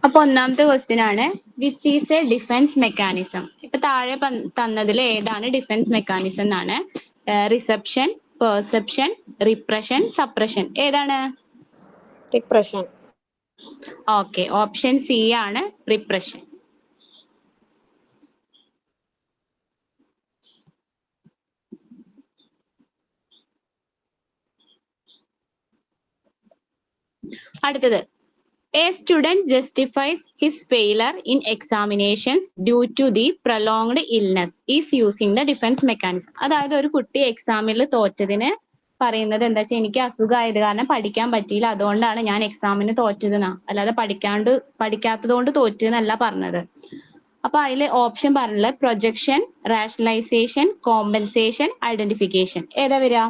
അപ്പൊ ഒന്നാമത്തെ ക്വസ്റ്റ്യൻ ആണ് which is A defence mechanism. ഇപ്പൊ താഴെ തന്നതിൽ ഏതാണ് ഡിഫൻസ് മെക്കാനിസം എന്നാണ്. Reception, perception, repression, suppression. ഏതാണ്? റിപ്രഷൻ. ഓക്കെ, ഓപ്ഷൻ സി ആണ് റിപ്രഷൻ. അടുത്തത്, A student justifies his failure in examinations due to the prolonged illness is using the defense mechanism. അതായത് ഒരു കുട്ടി എക്സാമിൽ തോറ്റതിന് പറയുന്നത് എന്താ വെച്ചാൽ എനിക്ക് അസുഖമായത് കാരണം പഠിക്കാൻ പറ്റിയില്ല, അതുകൊണ്ടാണ് ഞാൻ എക്സാമിന് തോറ്റതെന്നാ, അല്ലാതെ പഠിക്കാത്തത് കൊണ്ട് തോറ്റു എന്നല്ല പറഞ്ഞത്. അപ്പൊ അതിൽ ഓപ്ഷൻ പറഞ്ഞുള്ളത് പ്രൊജക്ഷൻ, റാഷണലൈസേഷൻ, കോമ്പൻസേഷൻ, ഐഡന്റിഫിക്കേഷൻ. ഏതാ വരിക?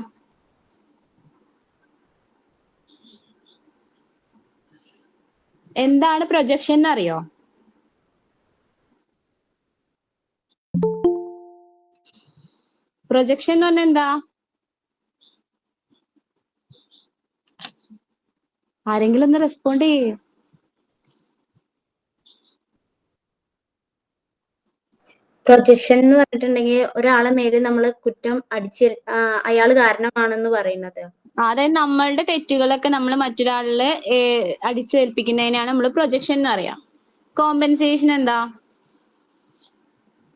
എന്താണ് പ്രൊജക്ഷൻ എന്ന് അറിയോ? പ്രൊജക്ഷൻ എന്ന് പറഞ്ഞാൽ എന്താ? ആരെങ്കിലും ഒന്ന് റെസ്പോണ്ട് ചെയ്യേ. പ്രൊജക്ഷൻ എന്ന് പറഞ്ഞിട്ടുണ്ടെങ്കിൽ ഒരാളെ മേലെ നമ്മൾ കുറ്റം അയാൾ കാരണമാണെന്ന് പറയുന്നത്. അതായത് നമ്മളുടെ തെറ്റുകളൊക്കെ നമ്മൾ മറ്റൊരാളില് അടിച്ചേൽപ്പിക്കുന്നതിനാണ് നമ്മൾ പ്രൊജക്ഷൻ എന്ന് പറയാം. കോമ്പൻസേഷൻ എന്താ?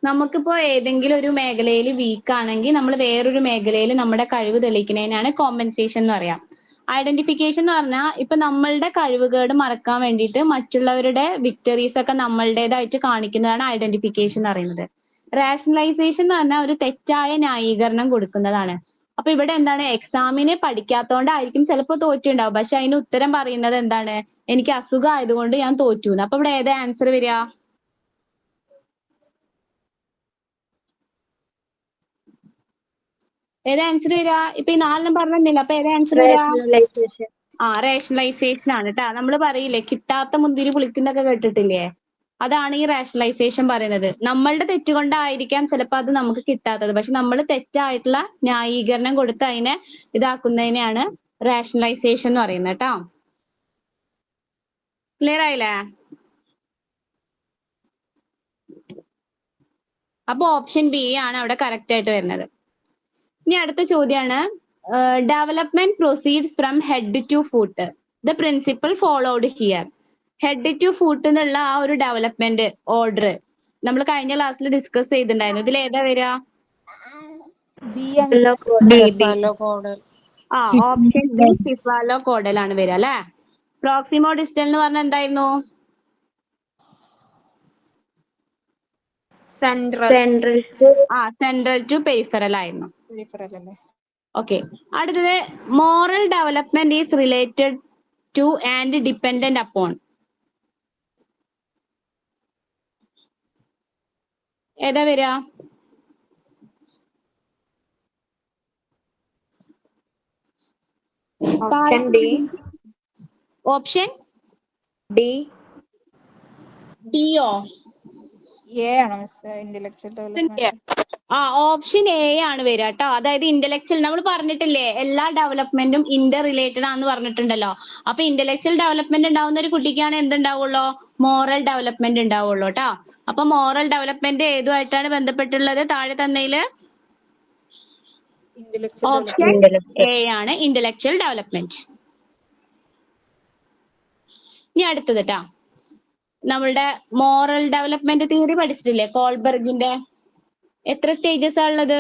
നമുക്കിപ്പോ ഏതെങ്കിലും ഒരു മേഖലയിൽ വീക്ക് ആണെങ്കിൽ നമ്മൾ വേറൊരു മേഖലയിൽ നമ്മുടെ കഴിവ് തെളിയിക്കുന്നതിനാണ് കോമ്പൻസേഷൻ എന്ന് പറയാം. ഐഡന്റിഫിക്കേഷൻ എന്ന് പറഞ്ഞാൽ ഇപ്പൊ നമ്മളുടെ കഴിവുകേട് മറക്കാൻ വേണ്ടിയിട്ട് മറ്റുള്ളവരുടെ വിക്ടറീസ് ഒക്കെ നമ്മളുടേതായിട്ട് കാണിക്കുന്നതാണ് ഐഡന്റിഫിക്കേഷൻ എന്ന് പറയുന്നത്. റാഷണലൈസേഷൻ എന്ന് പറഞ്ഞാൽ ഒരു തെറ്റായ ന്യായീകരണം കൊടുക്കുന്നതാണ്. അപ്പൊ ഇവിടെ എന്താണ്, എക്സാമിന് പഠിക്കാത്തോണ്ടായിരിക്കും ചിലപ്പോൾ തോറ്റുണ്ടാവും, പക്ഷെ അതിന് ഉത്തരം പറയുന്നത് എന്താണ്, എനിക്ക് അസുഖം ആയതുകൊണ്ട് ഞാൻ തോറ്റു. അപ്പൊ ഇവിടെ ഏതാ ആൻസർ വരിക? ഏതാ ആൻസർ വരിക? ഇപ്പൊ ഈ 4 പറഞ്ഞില്ല, അപ്പൊ ഏതാ ആൻസർ വരിക? റേഷണലൈസേഷൻ ആണ് കേട്ടാ. നമ്മൾ പറയില്ലേ കിട്ടാത്ത മുന്തിരി പുളിക്കുന്നൊക്കെ കേട്ടിട്ടില്ലേ? അതാണ് ഈ റാഷണലൈസേഷൻ പറയുന്നത്. നമ്മളുടെ തെറ്റുകൊണ്ടായിരിക്കാം ചിലപ്പോൾ അത് നമുക്ക് കിട്ടാത്തത്, പക്ഷെ നമ്മൾ തെറ്റായിട്ടുള്ള ന്യായീകരണം കൊടുത്ത് അതിനെ ഇതാക്കുന്നതിനെയാണ് റാഷണലൈസേഷൻ എന്ന് പറയുന്നത് കേട്ടോ. ക്ലിയർ ആയില്ലേ? അപ്പൊ ഓപ്ഷൻ ബി ആണ് അവിടെ കറക്റ്റ് ആയിട്ട് വരുന്നത്. ഇനി അടുത്ത ചോദ്യമാണ്, development proceeds from head to foot. The principle followed here. Head to foot എന്നുള്ള ആ ഒരു ഡെവലപ്മെന്റ് ഓർഡർ നമ്മൾ കഴിഞ്ഞ ക്ലാസ്സിൽ ഡിസ്കസ് ചെയ്തിട്ടുണ്ടായിരുന്നു. ഇതിൽ ഏതാ വരിക? ഓപ്ഷൻ ബി സിഫാലോ കോഡലാണ് വരിക അല്ലെ. പ്രോക്സിമോ ഡിസ്റ്റൽ എന്ന് പറഞ്ഞാൽ എന്തായിരുന്നു? സെൻട്രൽ ടു പെരിഫറൽ ആയിരുന്നു. ഓക്കെ, അടുത്തത് moral development is related two and dependent upon. ഏതാ വരിക? Option deo? ഓപ്ഷൻ എ ആണ് വരിക കേട്ടോ. അതായത് ഇന്റലക്ച്വൽ, നമ്മൾ പറഞ്ഞിട്ടില്ലേ എല്ലാ ഡെവലപ്മെന്റും ഇന്റർ റിലേറ്റഡ് ആണെന്ന് പറഞ്ഞിട്ടുണ്ടല്ലോ. അപ്പൊ ഇന്റലക്ച്വൽ ഡെവലപ്മെന്റ് ഉണ്ടാവുന്ന ഒരു കുട്ടിക്കാണ് എന്തുണ്ടാവുള്ളൂ? മോറൽ ഡെവലപ്മെന്റ് ഉണ്ടാവുള്ളൂ കേട്ടോ. അപ്പൊ മോറൽ ഡെവലപ്മെന്റ് ഏതുമായിട്ടാണ് ബന്ധപ്പെട്ടുള്ളത്? താഴെ തന്നതില് ഓപ്ഷൻ എ ആണ് ഇന്റലക്ച്വൽ ഡെവലപ്മെന്റ്. ഇനി അടുത്തത് കേട്ടാ, നമ്മളുടെ മോറൽ ഡെവലപ്മെന്റ് തിയറി പഠിച്ചിട്ടില്ലേ കോൾബർഗിന്റെ? എത്ര സ്റ്റേജസ് ആ ഉള്ളത്?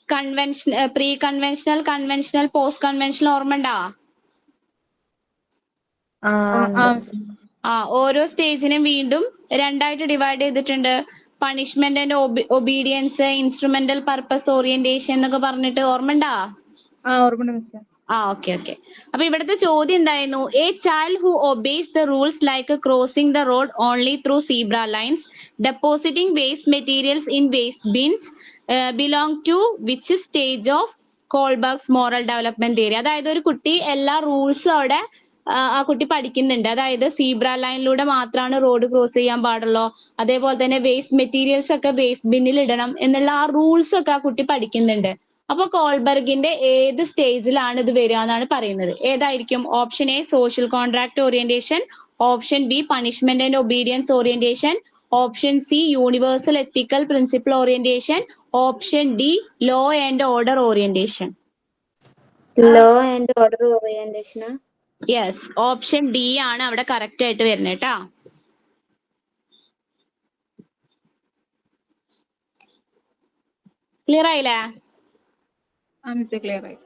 Convention, pre conventional, conventional, post conventional ഓർമ്മ ഉണ്ടാ? ഓരോ സ്റ്റേജിനും വീണ്ടും രണ്ടായിട്ട് ഡിവൈഡ് ചെയ്തിട്ടുണ്ട്. Punishment and obedience, instrumental purpose orientation എന്നൊക്കെ പറഞ്ഞിട്ട് ഓർമ്മ ഉണ്ടാ? ഓക്കെ. അപ്പൊ ഇവിടുത്തെ ചോദ്യം എന്തായിരുന്നു? A child who obeys the rules like crossing the road only through zebra lines, depositing waste materials in waste bins, belong to which stage of Kohlberg's moral development theory. അതായത് ഒരു കുട്ടി എല്ലാ റൂൾസും അവിടെ ആ കുട്ടി പഠിക്കുന്നുണ്ട്. അതായത് സീബ്ര ലൈനിലൂടെ മാത്രമാണ് റോഡ് ക്രോസ് ചെയ്യാൻ പാടുള്ളൂ, അതേപോലെ തന്നെ വേസ്റ്റ് മെറ്റീരിയൽസ് ഒക്കെ വേസ്റ്റ് ബിന്നിൽ ഇടണം എന്നുള്ള ആ റൂൾസ് ഒക്കെ ആ കുട്ടി പഠിക്കുന്നുണ്ട്. അപ്പൊ കോൾബർഗിന്റെ ഏത് സ്റ്റേജിലാണ് ഇത് വരിക എന്നാണ് പറയുന്നത്? ഏതായിരിക്കും? Option A social contract orientation, option B punishment and obedience orientation, option C universal ethical principle orientation, option D law and order orientation. Law and order orientation. Yes, option D ആണ് അവിടെ കറക്റ്റ് ആയിട്ട് വരുന്നത് കേട്ടാ. Clear ആയില്ലേ? Clear ആയി.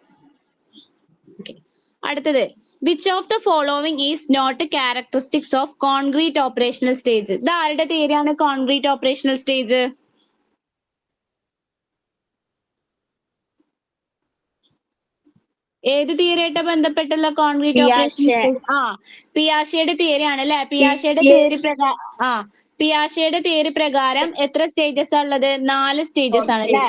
അടുത്തത്, which of the following is not characteristics of concrete operational stage? ഇത് ആരുടെ തിയറിയാണ് കോൺക്രീറ്റ് ഓപ്പറേഷണൽ സ്റ്റേജ്? ഏത് തിയറിയായിട്ട് ബന്ധപ്പെട്ടുള്ള കോൺക്രീറ്റ് ഓപ്പറേഷണൽ സ്റ്റേജ്? പിയാഷെയുടെ തിയറി ആണ് അല്ലെ? പിയാഷെയുടെ തിയറി പ്രകാരം എത്ര സ്റ്റേജസ് ഉള്ളത്? 4 സ്റ്റേജസ് ആണ് അല്ലെ?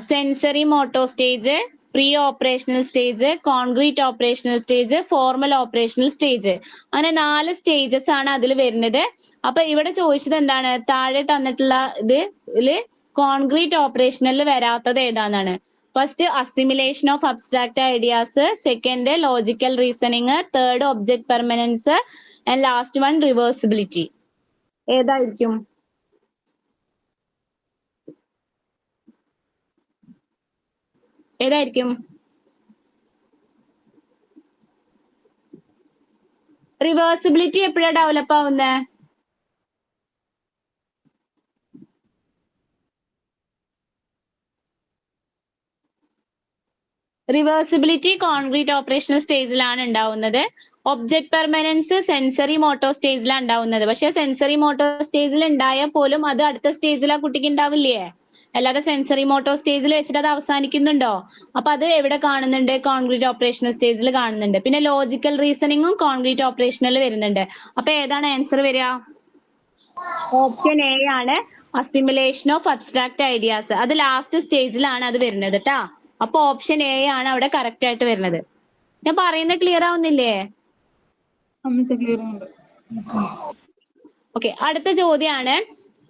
Sensory motor stage, pre operational stage, concrete operational stage, formal operational stage. അങ്ങനെ 4 സ്റ്റേജസ് ആണ് അതിൽ വരുന്നത്. അപ്പൊ ഇവിടെ ചോദിച്ചത് എന്താണ്? താഴെ തന്നിട്ടുള്ള ഇതില് കോൺക്രീറ്റ് ഓപ്പറേഷനിൽ വരാത്തത് ഏതാണെന്നാണ്. First assimilation of abstract ideas, second logical reasoning, third object permanence and last one reversibility. ഏതായിരിക്കും? ഏതായിരിക്കും? റിവേഴ്സിബിലിറ്റി എപ്പോഴാണ് ഡെവലപ്പ് ആവുന്നത്? റിവേഴ്സിബിലിറ്റി കോൺക്രീറ്റ് ഓപ്പറേഷണൽ സ്റ്റേജിലാണ് ഉണ്ടാവുന്നത്. ഒബ്ജക്ട് പെർമനൻസ് സെൻസറി മോട്ടോ സ്റ്റേജിലാണ് ഉണ്ടാവുന്നത്. പക്ഷെ സെൻസറി മോട്ടോ സ്റ്റേജിൽ ഉണ്ടായാൽ പോലും അത് അടുത്ത സ്റ്റേജിൽ ആ കുട്ടിക്ക് ഉണ്ടാവില്ലേ? അല്ലാതെ സെൻസറി മോട്ടോ സ്റ്റേജിൽ വെച്ചിട്ട് അത് അവസാനിക്കുന്നുണ്ടോ? അപ്പൊ അത് എവിടെ കാണുന്നുണ്ട്? കോൺക്രീറ്റ് ഓപ്പറേഷണൽ സ്റ്റേജിൽ കാണുന്നുണ്ട്. പിന്നെ ലോജിക്കൽ റീസണിങ്ങും കോൺക്രീറ്റ് ഓപ്പറേഷനിൽ വരുന്നുണ്ട്. അപ്പൊ ഏതാണ് ആൻസർ വരിക? ഓപ്ഷൻ എ ആണ് അസിമിലേഷൻ ഓഫ് അബ്സ്ട്രാക്ട് ഐഡിയാസ്. അത് ലാസ്റ്റ് സ്റ്റേജിലാണ് അത് വരുന്നത് കേട്ടാ. അപ്പൊ ഓപ്ഷൻ എ ആണ് അവിടെ കറക്റ്റ് ആയിട്ട് വരുന്നത്. ഞാൻ പറയുന്നത് ക്ലിയർ ആവുന്നില്ലേ? ഓക്കെ, അടുത്ത ചോദ്യമാണ്,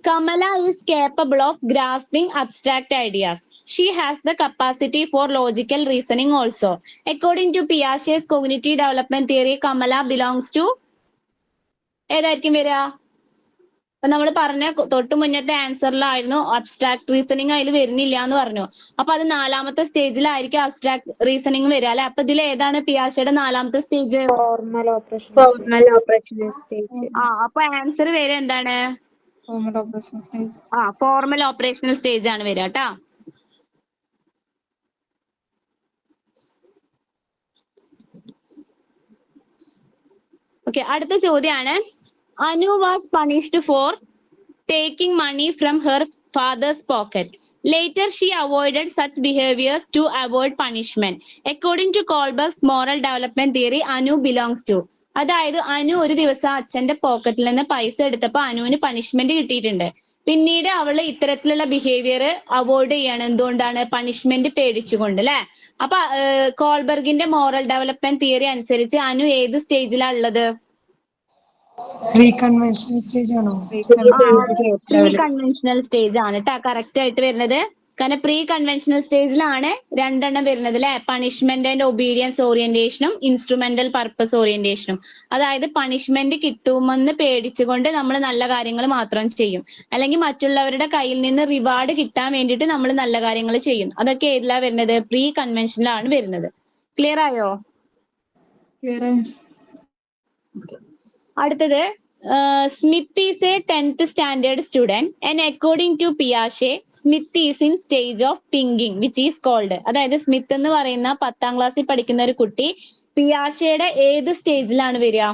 Kamala is capable of grasping abstract ideas. She has the capacity for logical reasoning also. According to Piaget's cognitive development theory, Kamala belongs to ഏതായിരിക്കും വരിക? അപ്പൊ നമ്മൾ പറഞ്ഞ തൊട്ട് മുന്നത്തെ ആൻസറിലായിരുന്നു അബ്സ്ട്രാക്ട് റീസണിങ് അതിൽ വരുന്നില്ല എന്ന് പറഞ്ഞു. അപ്പൊ അത് 4ാമത്തെ സ്റ്റേജിലായിരിക്കും അബ്സ്ട്രാക്ട് റീസണിങ് വരിക അല്ലെ? അപ്പൊ ഇതിൽ ഏതാണ് പിയാഷെയുടെ 4ാമത്തെ സ്റ്റേജ്? Formal operational stage. അപ്പൊ ആൻസർ വരിക എന്താണ്? Formal operational stage. Formal operational stage ആണ് വരിക കേട്ടാ. ഓക്കെ, അടുത്ത ചോദ്യമാണ്, Anu was punished for taking money from her father's pocket. Later, she avoided such behaviors to avoid punishment. According to Kohlberg's moral development theory, Anu belongs to. അതായത് അനു ഒരു ദിവസം അച്ഛന്റെ പോക്കറ്റിൽ നിന്ന് പൈസ എടുത്തപ്പോൾ അനുവിന് പണിഷ്മെന്റ് കിട്ടിയിട്ടുണ്ട്. പിന്നീട് അവള് ഇത്തരത്തിലുള്ള ബിഹേവിയർ അവോയ്ഡ് ചെയ്യാണ്. എന്തുകൊണ്ടാണ്? പണിഷ്മെന്റ് പേടിച്ചുകൊണ്ട് അല്ലെ? അപ്പൊ കോൾബർഗിന്റെ മോറൽ ഡെവലപ്മെന്റ് തിയറി അനുസരിച്ച് അനു ഏത് സ്റ്റേജിലാണ് ഉള്ളത്? പ്രീ കൺവെൻഷണൽ സ്റ്റേജ് ആണോ? പ്രീ കൺവെൻഷണൽ സ്റ്റേജ് ആണ് കേട്ടോ കറക്റ്റ് ആയിട്ട് വരുന്നത്. കാരണം പ്രീ കൺവെൻഷണൽ സ്റ്റേജിലാണ് 2 എണ്ണം വരുന്നത് അല്ലെ? പണിഷ്മെന്റ് ആൻഡ് ഒബീഡിയൻസ് ഓറിയന്റേഷനും ഇൻസ്ട്രുമെന്റൽ പർപ്പസ് ഓറിയന്റേഷനും. അതായത് പണിഷ്മെന്റ് കിട്ടുമെന്ന് പേടിച്ചുകൊണ്ട് നമ്മൾ നല്ല കാര്യങ്ങൾ മാത്രം ചെയ്യും, അല്ലെങ്കിൽ മറ്റുള്ളവരുടെ കയ്യിൽ നിന്ന് റിവാർഡ് കിട്ടാൻ വേണ്ടിയിട്ട് നമ്മൾ നല്ല കാര്യങ്ങൾ ചെയ്യും. അതൊക്കെ ഏതിലാ വരുന്നത്? പ്രീ കൺവെൻഷനിലാണ് വരുന്നത്. ക്ലിയർ ആയോ? അടുത്തത്, Smith is a 10th standard student and according to Piaget, Smith is in stage of thinking which is called. അതായത് സ്മിത്ത് എന്ന് പറയുന്ന 10ാം ക്ലാസ്സിൽ പഠിക്കുന്ന ഒരു കുട്ടി പിയാഷെയുടെ ഏത് സ്റ്റേജിലാണ് വരിക?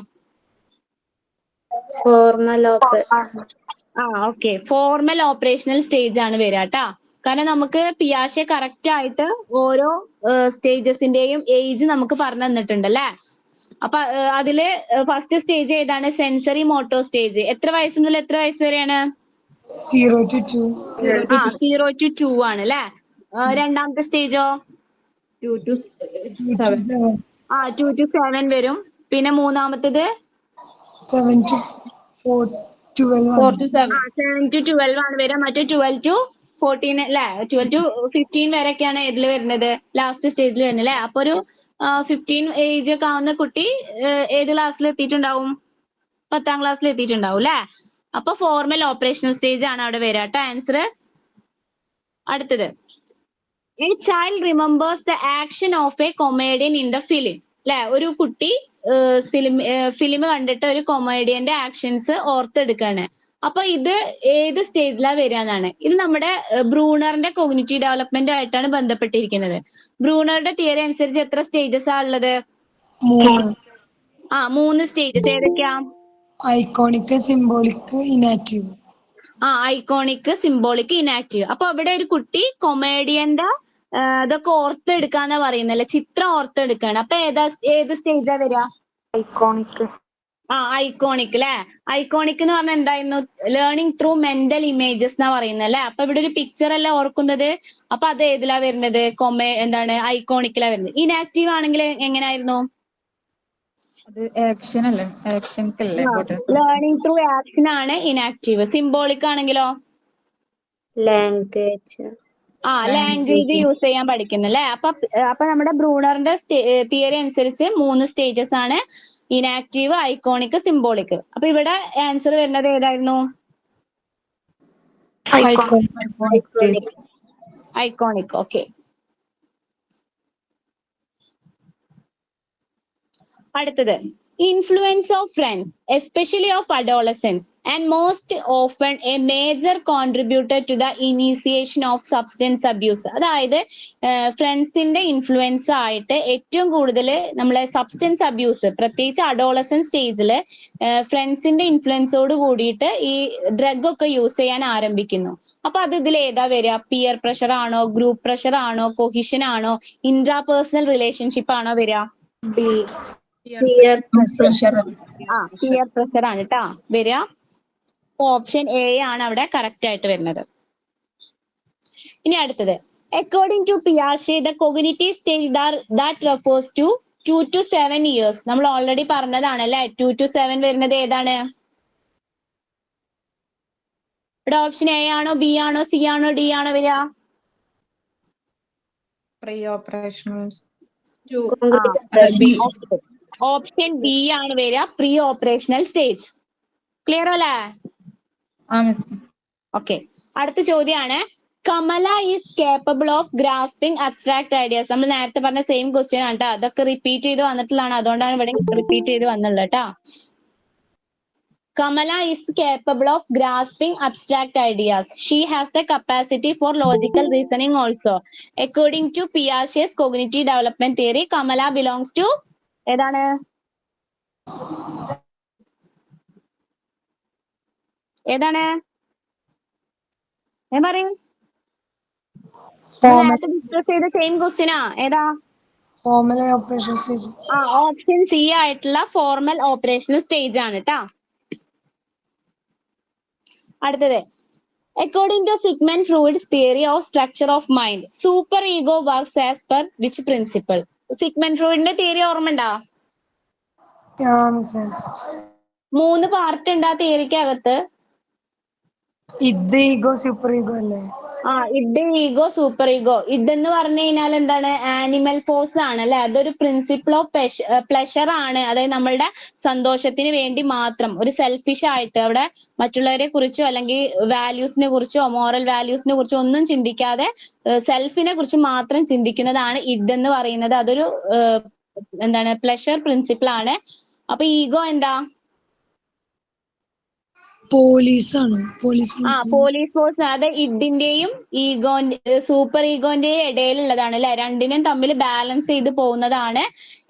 ഫോർമൽ ഓപ്പറേഷണൽ സ്റ്റേജ് ആണ് വരിക കേട്ടാ. കാരണം നമുക്ക് പിയാഷെ കറക്റ്റ് ആയിട്ട് ഓരോ സ്റ്റേജസിന്റെയും ഏജ് നമുക്ക് പറഞ്ഞു തന്നിട്ടുണ്ട് അല്ലെ? അപ്പൊ അതില് ഫസ്റ്റ് സ്റ്റേജ് ഏതാണ്? Sensory motor stage. എത്ര വയസ്സ് മുതൽ എത്ര വയസ്സ് വരെയാണ്? 0 to 2. 0 to 2 ആണ് അല്ലെ? 2ാമത്തെ സ്റ്റേജോ? 2 to 7. 2 to 7 വരും. പിന്നെ 3ാമത്തേത് 7 to 4, 12. 4 to 7. 7 to 12 ആണ് വരിക. മറ്റേ 12 to 14 അല്ലെ 12 to 15 വരെയൊക്കെയാണ് ഇതിൽ വരുന്നത്, ലാസ്റ്റ് സ്റ്റേജിൽ വരുന്നത് അല്ലെ. അപ്പൊ ഒരു 15 ഏജ് ഒക്കെ ആവുന്ന കുട്ടി ഏത് ക്ലാസ്സിൽ എത്തിയിട്ടുണ്ടാവും? 10ാം ക്ലാസ്സിൽ എത്തിയിട്ടുണ്ടാവും അല്ലെ. അപ്പൊ ഫോർമൽ ഓപ്പറേഷണൽ സ്റ്റേജ് ആണ് അവിടെ വരിക കേട്ടോ ആൻസർ. അടുത്തത്, A child remembers the action of A comedian in the film അല്ലെ. ഒരു കുട്ടി ഫിലിം കണ്ടിട്ട് ഒരു കൊമേഡിയന്റെ ആക്ഷൻസ് ഓർത്തെടുക്കാണ്. അപ്പൊ ഇത് ഏത് സ്റ്റേജിലാ വരിക എന്നാണ്. ഇത് നമ്മുടെ ബ്രൂണറിന്റെ കോഗ്നിറ്റീവ് ഡെവലപ്മെന്റ് ആയിട്ടാണ് ബന്ധപ്പെട്ടിരിക്കുന്നത്. ബ്രൂണറുടെ തിയറി അനുസരിച്ച് എത്ര സ്റ്റേജസ് ആ ഉള്ളത്? 3 സ്റ്റേജസ്. ഏതൊക്കെയാ? Iconic, symbolic, inactive. Iconic, symbolic, inactive. അപ്പൊ അവിടെ ഒരു കുട്ടി കൊമേഡിയന്റെ ഇതൊക്കെ ഓർത്തെടുക്കാന്നാ പറയുന്നല്ലേ, ചിത്രം ഓർത്തെടുക്കാണ്. അപ്പൊ ഏത് സ്റ്റേജാ വരിക? ഐക്കോണിക്. ഐക്കോണിക് അല്ലെ. ഐക്കോണിക് എന്ന് പറഞ്ഞാൽ എന്തായിരുന്നു? ലേണിംഗ് ത്രൂ മെന്റൽ ഇമേജസ് എന്നാ പറയുന്നത് അല്ലെ. അപ്പൊ ഇവിടെ ഒരു പിക്ചർ അല്ല ഓർക്കുന്നത്. അപ്പൊ അത് ഏതിലാ വരുന്നത്? ഐക്കോണിക്കിലാ വരുന്നത്. ഇനാക്റ്റീവ് ആണെങ്കിൽ എങ്ങനെയായിരുന്നു? അത് ആക്ഷൻ അല്ലേ, ആക്ഷൻക്കല്ലേ ലേണിംഗ് ത്രൂ ആക്ഷൻ ആണ് ഇനാക്റ്റീവ്. സിംബോളിക് ആണെങ്കിലോ? ലാംഗ്വേജ്. ലാംഗ്വേജ് യൂസ് ചെയ്യാൻ പഠിക്കുന്നു അല്ലെ. അപ്പൊ നമ്മുടെ ബ്രൂണറിന്റെ തിയറി അനുസരിച്ച് 3 സ്റ്റേജസ് ആണ്: ഇനാക്റ്റീവ്, ഐക്കോണിക്, സിംബോളിക്. അപ്പൊ ഇവിടെ ആൻസർ വരുന്നത് ഏതായിരുന്നു? ഐക്കോണിക്. ഐക്കോണിക്. ഓക്കെ. അടുത്തത്, influence of friends especially of adolescence and most often a major contributor to the initiation of substance abuse. അതായത് ഫ്രണ്ട്സിന്റെ ഇൻഫ്ലുവൻസ് ആയിട്ട് ഏറ്റവും കൂടുതൽ നമ്മളെ സബ്സ്റ്റൻസ് അബ്യൂസ്, പ്രത്യേകിച്ച് അഡോളസൻസ് സ്റ്റേജിൽ ഫ്രണ്ട്സിന്റെ ഇൻഫ്ലുവൻസോട് കൂടിയിട്ട് ഈ ഡ്രഗ് ഒക്കെ യൂസ് ചെയ്യാൻ ആരംഭിക്കുന്നു. അപ്പൊ അത് ഇതിൽ ഏതാ വരിക? പിയർ പ്രഷർ ആണോ, ഗ്രൂപ്പ് പ്രഷർ ആണോ, കൊഹിഷൻ ആണോ, ഇൻട്രാപേഴ്സണൽ റിലേഷൻഷിപ്പ് ആണോ വരിക? Peer pressure. പിയർ പ്രഷർ ആണ് കേട്ടാ വരിക. ഓപ്ഷൻ എ ആണ് അവിടെ കറക്റ്റ് ആയിട്ട് വരുന്നത്. ഇനി അടുത്തത്, അക്കോർഡിംഗ് ടു പിയാഷെ the cognitive stage that refers to 2 to 7 years. നമ്മൾ ഓൾറെഡി പറഞ്ഞതാണ് അല്ലെ. 2 to 7 വരുന്നത് ഏതാണ്? ഇവിടെ ഓപ്ഷൻ എ ആണോ, ബി ആണോ, സി ആണോ, ഡി ആണോ വരിക? പ്രീ ഓപ്പറേഷണൽ ഓപ്ഷൻ ബി ആണ് വരിക, പ്രീ ഓപ്പറേഷണൽ സ്റ്റേജ്. ക്ലിയർ അല്ലേ? ഓക്കെ. അടുത്ത ചോദ്യമാണ്, Kamala is capable of grasping abstract ideas. നമ്മൾ നേരത്തെ പറഞ്ഞ സെയിം ക്വസ്റ്റ്യൻ ആണ് കേട്ടോ. അതൊക്കെ റിപ്പീറ്റ് ചെയ്ത് വന്നിട്ടുള്ളതാണ്, അതുകൊണ്ടാണ് ഇവിടെ റിപ്പീറ്റ് ചെയ്ത് വന്നുള്ളത് കേട്ടോ. Kamala is capable of grasping abstract ideas. She has the capacity for logical reasoning also. According to Piaget's cognitive development theory, Kamala belongs to ഏതാണ്? ഏതാണ്? ഞാൻ പറയും ഡിസ്കസ് ചെയ്ത സെയിം ക്വസ്റ്റ്യൻ ഏതാ? Formal operation stage. Option C ആയിട്ടുള്ള formal operational stage ആണ് കേട്ടോ. അടുത്തത്, according to Sigmund Freud's theory of structure of mind, super ego works as per which principle? Sigmund ഫ്രോയിഡിന്റെ തിയറി ഓർമ്മയുണ്ടോ? 3 പാർട്ട് ഉണ്ട് ആ തിയറിക്ക് അകത്ത്. ഇത് ഈഗോ, സൂപ്പർ ഈഗോ അല്ലേ? Id, ego, super ego. Id എന്ന് പറഞ്ഞു കഴിഞ്ഞാൽ എന്താണ്? ആനിമൽ ഫോഴ്സ് ആണ് അല്ലെ. അതൊരു പ്രിൻസിപ്പിൾ ഓഫ് പ്ലഷർ ആണ്. അതായത് നമ്മളുടെ സന്തോഷത്തിന് വേണ്ടി മാത്രം ഒരു സെൽഫിഷ് ആയിട്ട് അവിടെ മറ്റുള്ളവരെ കുറിച്ചോ അല്ലെങ്കിൽ വാല്യൂസിനെ കുറിച്ചോ മോറൽ വാല്യൂസിനെ കുറിച്ചോ ഒന്നും ചിന്തിക്കാതെ സെൽഫിനെ കുറിച്ച് മാത്രം ചിന്തിക്കുന്നതാണ് ഇഡ് എന്ന് പറയുന്നത്. അതൊരു എന്താണ്? പ്ലഷർ പ്രിൻസിപ്പിൾ ആണ്. അപ്പൊ ഈഗോ എന്താ? പോലീസാണ്. Police force. അത് ഇഡിന്റെയും സൂപ്പർ ഈഗോന്റെയും ഇടയിലുള്ളതാണ് അല്ലെ. രണ്ടിനും തമ്മിൽ ബാലൻസ് ചെയ്ത് പോകുന്നതാണ്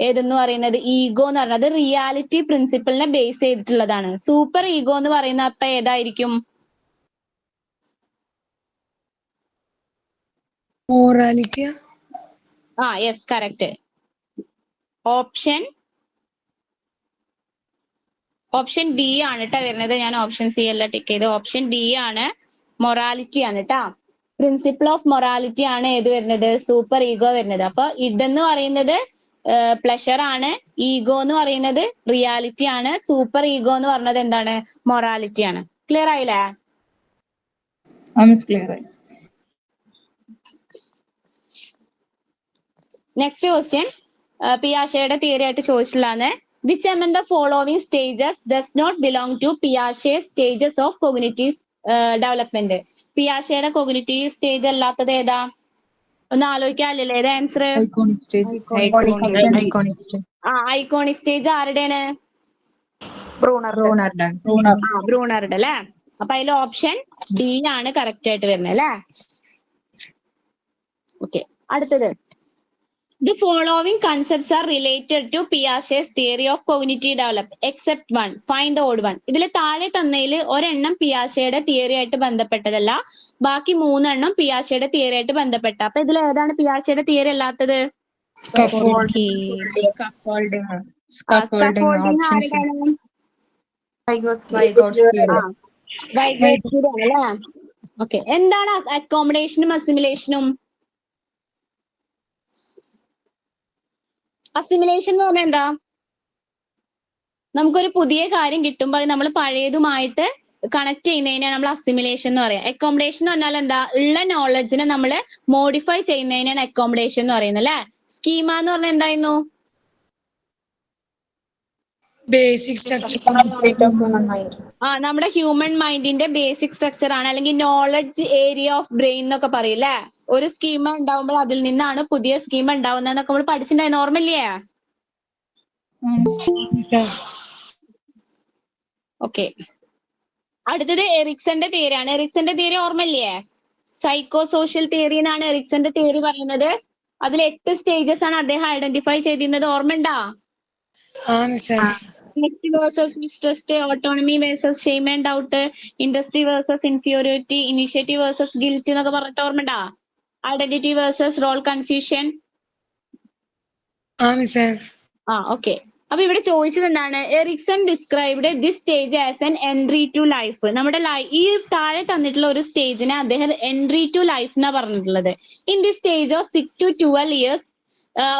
ഏതെന്ന് പറയുന്നത്? ഈഗോ എന്ന് പറയുന്നത്. റിയാലിറ്റി പ്രിൻസിപ്പിളിനെ ബേസ് ചെയ്തിട്ടുള്ളതാണ്. സൂപ്പർ ഈഗോ എന്ന് പറയുന്ന അപ്പൊ ഏതായിരിക്കും? Morality. Yes, correct. Option B ആണ് കേട്ടോ വരുന്നത്. ഞാൻ ഓപ്ഷൻ സി അല്ല ടിക്ക് ചെയ്ത്. ഓപ്ഷൻ ഡി ആണ്, മൊറാലിറ്റി ആണ് കേട്ടോ. പ്രിൻസിപ്പിൾ ഓഫ് മൊറാലിറ്റി ആണ് ഏത് വരുന്നത്? സൂപ്പർ ഈഗോ വരുന്നത്. അപ്പൊ ഇതെന്ന് പറയുന്നത് പ്ലഷർ ആണ്, ഈഗോ എന്ന് പറയുന്നത് റിയാലിറ്റി ആണ്, സൂപ്പർ ഈഗോ എന്ന് പറയുന്നത് എന്താണ്? മൊറാലിറ്റി ആണ്. ക്ലിയർ ആയില്ലേ? ക്ലിയർ ആയി. നെക്സ്റ്റ് ക്വസ്റ്റ്യൻ പിയാഷയുടെ തിയറി ആയിട്ട് ചോദിച്ചിട്ടുള്ളതാണ്. Which among the following stages does not belong to Piaget's stages of cognitive development? പിയാഷയുടെ കോഗ്നിറ്റീവ് സ്റ്റേജ് അല്ലാത്തത് ഏതാ? ഒന്ന് ആലോചിക്കാല്ലേ ഏതാ answer? Iconic stage. Iconic stage. Iconic stage ആരുടെയാണ്? ബ്രൂണറുടെ. ബ്രൂണറുടെ അല്ലെ. അപ്പൊ അതിൽ ഓപ്ഷൻ ഡി ആണ് കറക്റ്റ് ആയിട്ട് വരുന്നത് അല്ലെ. ഓക്കെ, അടുത്തത്. The following concepts are related to Piaget's theory of cognitive development except one. Find the odd one. ഇതിൽ താഴെ തന്നതിൽ ഒരെണ്ണം പിയാഷയുടെ തിയറി ആയിട്ട് ബന്ധപ്പെട്ടതല്ല, ബാക്കി മൂന്നെണ്ണം പിയാഷയുടെ തിയറി ആയിട്ട് ബന്ധപ്പെട്ട. അപ്പൊ ഇതിൽ ഏതാണ് പിയാഷയുടെ തിയറി അല്ലാത്തത്? സ്കാഫോൾഡിംഗ് ഓപ്ഷൻ അല്ലേ. ഓക്കെ, എന്താണ് അക്കോമഡേഷനും അസിമിലേഷനും? അസിമിലേഷൻ എന്ന് പറഞ്ഞാൽ എന്താ? നമുക്കൊരു പുതിയ കാര്യം കിട്ടുമ്പോൾ അത് നമ്മൾ പഴയതുമായിട്ട് കണക്ട് ചെയ്യുന്നതിനാണ് നമ്മൾ അസിമിലേഷൻ എന്ന് പറയാം. അക്കോമഡേഷൻ എന്ന് പറഞ്ഞാൽ എന്താ? ഉള്ള നോളജിനെ നമ്മൾ മോഡിഫൈ ചെയ്യുന്നതിനാണ് അക്കോമഡേഷൻ എന്ന് പറയുന്നത് അല്ലെ. സ്കീമ എന്ന് പറഞ്ഞാൽ എന്തായിരുന്നു? Basic structure. നമ്മുടെ ഹ്യൂമൻ മൈൻഡിന്റെ ബേസിക് സ്ട്രക്ചർ ആണ്, അല്ലെങ്കിൽ നോളജ് ഏരിയ ഓഫ് ബ്രെയിൻ എന്നൊക്കെ പറയും അല്ലെ. ഒരു സ്കീമ ഉണ്ടാവുമ്പോൾ അതിൽ നിന്നാണ് പുതിയ സ്കീമ ഉണ്ടാവുന്നതെന്നൊക്കെ നമ്മൾ പഠിച്ചിട്ടുണ്ടായിരുന്നു, ഓർമ്മയില്ലേ? ഓക്കെ, അടുത്തത് എറിക്സന്റെ തിയറിയാണ്. എറിക്സന്റെ തിയറി ഓർമ്മയില്ലേ? സൈക്കോ സോഷ്യൽ തിയറി എന്നാണ് എറിക്സന്റെ തിയറി പറയുന്നത്. അതിൽ 8 സ്റ്റേജസ് ആണ് അദ്ദേഹം ഐഡന്റിഫൈ ചെയ്തിരുന്നത്, ഓർമ്മയുണ്ടാ? Versus mistrust, autonomy versus shame and doubt, industry versus inferiority, initiative versus guilt എന്നൊക്കെ പറഞ്ഞിട്ട് ഓർമ്മയുണ്ടാ? Identity versus role confusion. Okay, അപ്പൊ ഇവിടെ ചോദിച്ചത് എന്താണ്? Erikson described this stage as an entry to life. നമ്മുടെ ഈ താഴെ തന്നിട്ടുള്ള ഒരു സ്റ്റേജിനെ അദ്ദേഹം എൻട്രി ടു ലൈഫ് എന്നാ പറഞ്ഞിട്ടുള്ളത്. In the stage of 6 to 12 years,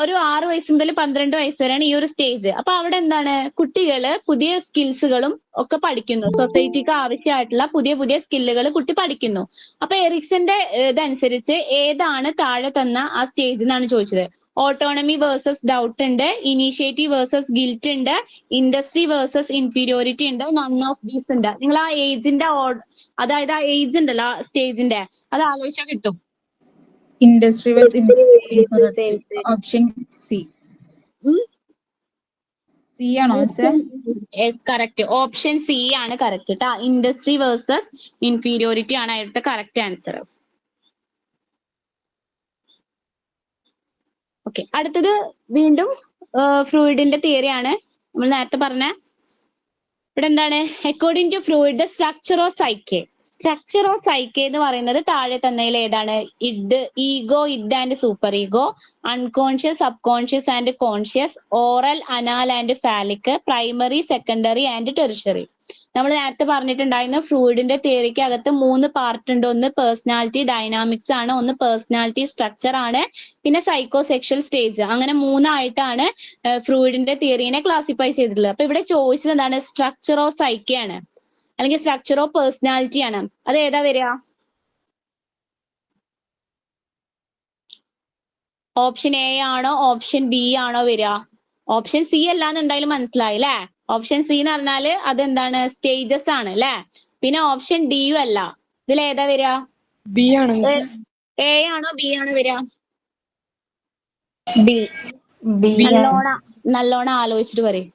ഒരു 6 വയസ്സ് മുതൽ 12 വയസ്സ് വരെയാണ് ഈ ഒരു സ്റ്റേജ്. അപ്പൊ അവിടെ എന്താണ്? കുട്ടികള് പുതിയ സ്കിൽസുകളും ഒക്കെ പഠിക്കുന്നു, സൊസൈറ്റിക്ക് ആവശ്യമായിട്ടുള്ള പുതിയ പുതിയ സ്കില്ലുകൾ കുട്ടി പഠിക്കുന്നു. അപ്പൊ എറിക്സന്റെ ഇതനുസരിച്ച് ഏതാണ് താഴെ തന്ന ആ സ്റ്റേജ് എന്നാണ് ചോദിച്ചത്. ഓട്ടോണമി വേഴ്സസ് ഡൗട്ട് ഉണ്ട്, ഇനീഷ്യേറ്റീവ് വേഴ്സസ് ഗിൽറ്റ് ഉണ്ട്, ഇൻഡസ്ട്രി വേഴ്സസ് ഇൻഫീരിയോറിറ്റി ഉണ്ട്, നൺ ഓഫ് ദീസ് ഉണ്ട്. നിങ്ങൾ ആ ഏജിന്റെ അതായത് ആ ഏജ് ഉണ്ടല്ലോ ആ സ്റ്റേജിന്റെ, അത് ആലോചിച്ചാൽ കിട്ടും. Industry option C. സി ആണോ? കറക്റ്റ്, ഓപ്ഷൻ സി ആണ് കറക്റ്റ് കേട്ടാ. ഇൻഡസ്ട്രി വേഴ്സസ് ഇൻഫീരിയോറിറ്റി ആണ് അവിടുത്തെ കറക്റ്റ് ആൻസർ. ഓക്കെ, അടുത്തത് വീണ്ടും ഫ്രൂയിഡിന്റെ തിയറിയാണ്. നമ്മൾ നേരത്തെ പറഞ്ഞ ഇവിടെ എന്താണ്? According to Freud, structure of psyche. Structure of psyche എന്ന് പറയുന്നത് താഴെ തന്നതിൽ ഏതാണ്? Id, ego, id and super ego, unconscious, sub conscious and conscious, oral, anal and phallic, primary, secondary and tertiary. നമ്മൾ നേരത്തെ പറഞ്ഞിട്ടുണ്ടായിരുന്നു ഫ്രൂയിഡിന്റെ തിയറിക്ക് അകത്ത് 3 പാർട്ട് ഉണ്ട്. ഒന്ന് പേഴ്സണാലിറ്റി ഡൈനാമിക്സ് ആണ്, ഒന്ന് പേഴ്സണാലിറ്റി സ്ട്രക്ചർ ആണ്, പിന്നെ സൈക്കോ സെക്ഷൽ സ്റ്റേജ്. അങ്ങനെ 3 ആയിട്ടാണ് ഫ്രൂയിഡിന്റെ തിയറിനെ ക്ലാസിഫൈ ചെയ്തിട്ടുള്ളത്. അപ്പൊ ഇവിടെ ചോദിച്ചത് എന്താണ്? സ്ട്രക്ചർ ഓഫ് സൈക്കെ ആണ്, അല്ലെങ്കിൽ സ്ട്രക്ചർ ഓഫ് പേഴ്സണാലിറ്റി ആണ്. അത് ഏതാ വരിക? ഓപ്ഷൻ എ ആണോ ഓപ്ഷൻ ബി ആണോ വരിക? ഓപ്ഷൻ സി അല്ലാന്ന് എന്തായാലും മനസ്സിലായി അല്ലെ. ഓപ്ഷൻ സി എന്ന് പറഞ്ഞാല് അതെന്താണ്? സ്റ്റേജസ് ആണ് അല്ലെ. പിന്നെ ഓപ്ഷൻ ഡിയും അല്ല. ഇതിൽ ഏതാ വരിക? ബി ആണ്. എ ആണോ ബി ആണോ വരിക? ബി. നല്ലോണം ആലോചിച്ചിട്ട് പറയും.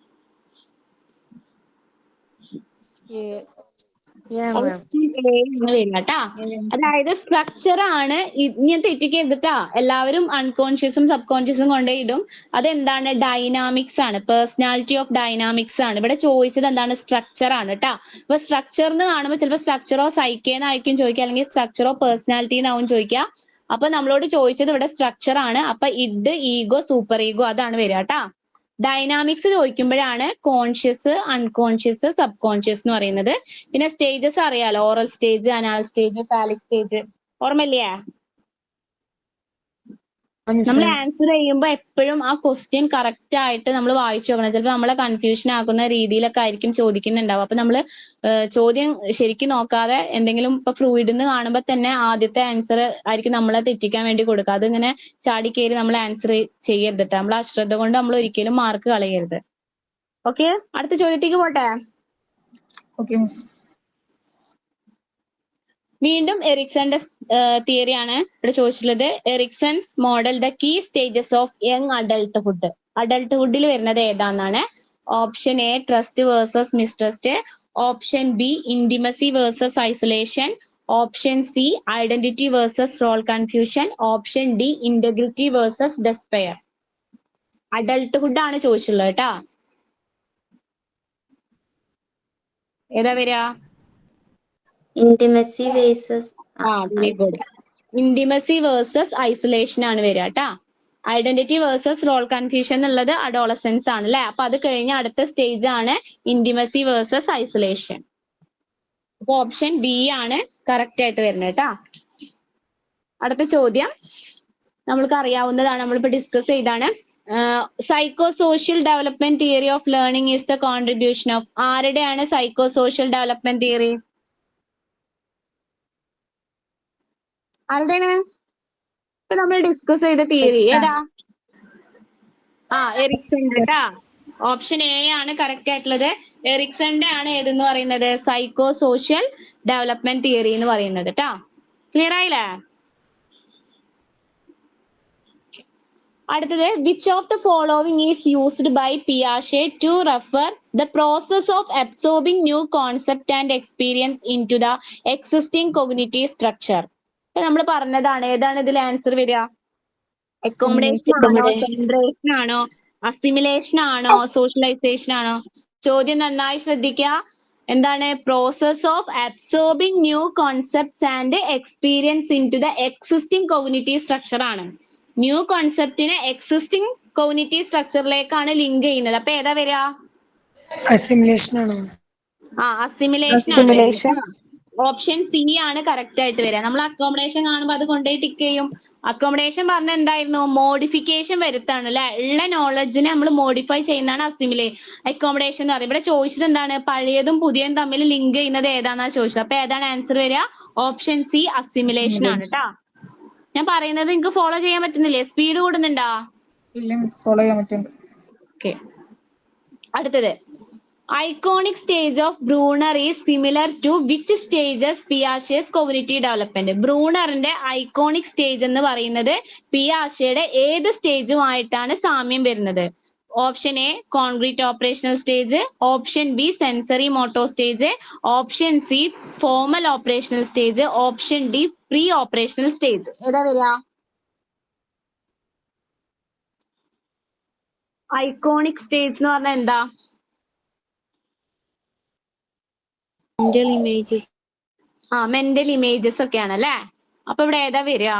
കേട്ടാ, അതായത് സ്ട്രക്ചർ ആണ്. ഞാൻ തെറ്റിക്കരുതിട്ടാ, എല്ലാവരും അൺകോൺഷ്യസും സബ് കോൺഷ്യസും കൊണ്ടേ ഇടും. അതെന്താണ്? ഡൈനാമിക്സ് ആണ്, പേഴ്സണാലിറ്റി ഓഫ് ഡൈനാമിക്സ് ആണ്. ഇവിടെ ചോദിച്ചത് എന്താണ്? സ്ട്രക്ചർ ആണ് കേട്ടാ. അപ്പൊ സ്ട്രക്ചർ എന്ന് കാണുമ്പോൾ ചിലപ്പോൾ സ്ട്രക്ചർ ഓഫ് സൈക്കെ എന്നായിരിക്കും ചോദിക്കുക, അല്ലെങ്കിൽ സ്ട്രക്ചർ ഓഫ് പേഴ്സണാലിറ്റി എന്നാവും ചോദിക്കുക. അപ്പൊ നമ്മളോട് ചോദിച്ചത് ഇവിടെ സ്ട്രക്ചർ ആണ്. അപ്പൊ ഇഡ്, ഈഗോ, സൂപ്പർ ഈഗോ അതാണ് വരിക കേട്ടാ. ഡൈനാമിക്സ് ചോദിക്കുമ്പോഴാണ് കോൺഷ്യസ്, അൺകോൺഷ്യസ്, സബ് കോൺഷ്യസ് എന്ന് പറയുന്നത്. പിന്നെ സ്റ്റേജസ് അറിയാലോ, oral stage, anal stage, phallic stage, ഓർമ്മയില്ലേ? നമ്മൾ ആൻസർ ചെയ്യുമ്പോൾ എപ്പോഴും ആ ക്വസ്റ്റ്യൻ കറക്റ്റ് ആയിട്ട് നമ്മൾ വായിച്ചു നോക്കണം. ചിലപ്പോൾ നമ്മളെ കൺഫ്യൂഷൻ ആക്കുന്ന രീതിയിലൊക്കെ ആയിരിക്കും ചോദിക്കുന്നുണ്ടാവും. അപ്പൊ നമ്മൾ ചോദ്യം ശരിക്കും നോക്കാതെ എന്തെങ്കിലും ഇപ്പൊ ഫ്ലൂയിഡ് എന്ന് കാണുമ്പോൾ തന്നെ ആദ്യത്തെ ആൻസർ ആയിരിക്കും നമ്മളെ തെറ്റിക്കാൻ വേണ്ടി കൊടുക്കുക. അതിങ്ങനെ ചാടിക്കേറി നമ്മൾ ആൻസർ ചെയ്യരുത് ട്ടോ. നമ്മൾ അശ്രദ്ധ കൊണ്ട് നമ്മൾ ഒരിക്കലും മാർക്ക് കളയരുത്. ഓക്കെ, അടുത്ത ചോദ്യത്തേക്ക് പോട്ടെ. Okay miss. വീണ്ടും എറിക്സന്റെ തിയറി ആണ് ഇവിടെ ചോദിച്ചിട്ടുള്ളത്. Erikson's model the key stages of young adulthood. അഡൾട്ട്ഹുഡിൽ വരുന്നത് ഏതാണെന്നാണ്. Option A trust versus mistrust, option B intimacy versus isolation, option C identity versus role confusion, option D integrity versus despair. Adulthood ആണ് ചോദിച്ചിട്ടുള്ളത് കേട്ടാ. ഏതാ വരിക? Intimacy versus very good. Intimacy versus isolation ആണ് വരിക കേട്ടാ. ഐഡന്റിറ്റി വേഴ്സസ് റോൾ കൺഫ്യൂഷൻ എന്നുള്ളത് adolescence ആണ് അല്ലെ. അപ്പൊ അത് കഴിഞ്ഞ അടുത്ത സ്റ്റേജ് ആണ് ഇന്റിമസി വേഴ്സസ് ഐസൊലേഷൻ. അപ്പൊ ഓപ്ഷൻ ബി ആണ് കറക്റ്റ് ആയിട്ട് വരുന്നത് കേട്ടാ. അടുത്ത ചോദ്യം നമ്മൾക്ക് അറിയാവുന്നതാണ്, നമ്മളിപ്പോ ഡിസ്കസ് ചെയ്താണ്. Psycho social development theory of learning is the contribution of. ആരുടെയാണ് സൈക്കോ സോഷ്യൽ ഡെവലപ്മെന്റ് തിയറി? ആരുടെയാണ്? ഇപ്പൊ നമ്മൾ ഡിസ്കസ് ചെയ്ത തിയറി ഏതാ? എറിക്സന്റെ കേട്ടാ. ഓപ്ഷൻ എ ആണ് കറക്റ്റ് ആയിട്ടുള്ളത്. എറിക്സന്റെ ആണ് ഏതെന്ന് പറയുന്നത് സൈക്കോ സോഷ്യൽ ഡെവലപ്മെന്റ് തിയറി എന്ന് പറയുന്നത് കേട്ടാ. ക്ലിയർ ആയില്ലേ? അടുത്തത് which of the following is used by പിയാഷെ to refer the process of absorbing new concept and experience into the existing cognitive structure. നമ്മൾ പറഞ്ഞതാണ്. ഏതാണ് ഇതിൽ ആൻസർ വരിക? അക്കോമഡേഷൻ ആണോ, സെൻട്രേഷൻ ആണോ, അസിമിലേഷൻ ആണോ, സോഷ്യലൈസേഷൻ ആണോ? ചോദ്യം നന്നായി ശ്രദ്ധിക്കുക. എന്താണ്? Process of absorbing new concepts and experience into the existing cognitive structure ആണ്. ന്യൂ കോൺസെപ്റ്റിനെ എക്സിസ്റ്റിംഗ് കോഗ്നിറ്റീവ് സ്ട്രക്ചറിലേക്കാണ് ലിങ്ക് ചെയ്യുന്നത്. അപ്പൊ ഏതാ വരിക? അസിമിലേഷൻ ആണോ? അസിമിലേഷൻ ആണ്. ഓപ്ഷൻ സി ആണ് കറക്റ്റ് ആയിട്ട് വരിക. നമ്മൾ അക്കോമഡേഷൻ കാണുമ്പോൾ അത് കൊണ്ടുപോയി ടിക്ക് ചെയ്യും. അക്കോമഡേഷൻ പറഞ്ഞ എന്തായിരുന്നു? മോഡിഫിക്കേഷൻ വരുത്താണ് അല്ലെ. ഉള്ള നോളജിനെ നമ്മൾ മോഡിഫൈ ചെയ്യുന്നതാണ് അക്കോമഡേഷൻ എന്ന് പറയുന്നത്. ഇവിടെ ചോദിച്ചത് എന്താണ്? പഴയതും പുതിയതും തമ്മിൽ ലിങ്ക് ചെയ്യുന്നത് ഏതാന്നാ ചോദിച്ചത്. അപ്പൊ ഏതാണ് ആൻസർ വരിക? ഓപ്ഷൻ സി അസിമിലേഷൻ ആണ് കേട്ടാ. ഞാൻ പറയുന്നത് നിങ്ങൾക്ക് ഫോളോ ചെയ്യാൻ പറ്റുന്നില്ലേ? സ്പീഡ് കൂടുന്നുണ്ടോ? ഇല്ല മിസ്, ഫോളോ ചെയ്യാൻ പറ്റുന്നുണ്ട്. ഓക്കെ, അടുത്തത് iconic stage of Bruner is similar to which stages Piaget's cognitive development. ബ്രൂണറിന്റെ ഐക്കോണിക് സ്റ്റേജ് എന്ന് പറയുന്നത് പിയാഷയുടെ ഏത് സ്റ്റേജുമായിട്ടാണ് സാമ്യം വരുന്നത്? Option A concrete operational stage, option B sensory motor stage, option C formal operational stage, option D pre operational stage. ഏതാ വരിക? ഐക്കോണിക് സ്റ്റേജ് എന്ന് പറഞ്ഞാൽ എന്താ? Mental images. മെന്റൽ ഇമേജസ് ഒക്കെയാണ് അല്ലെ. അപ്പൊ ഇവിടെ ഏതാ വരിക?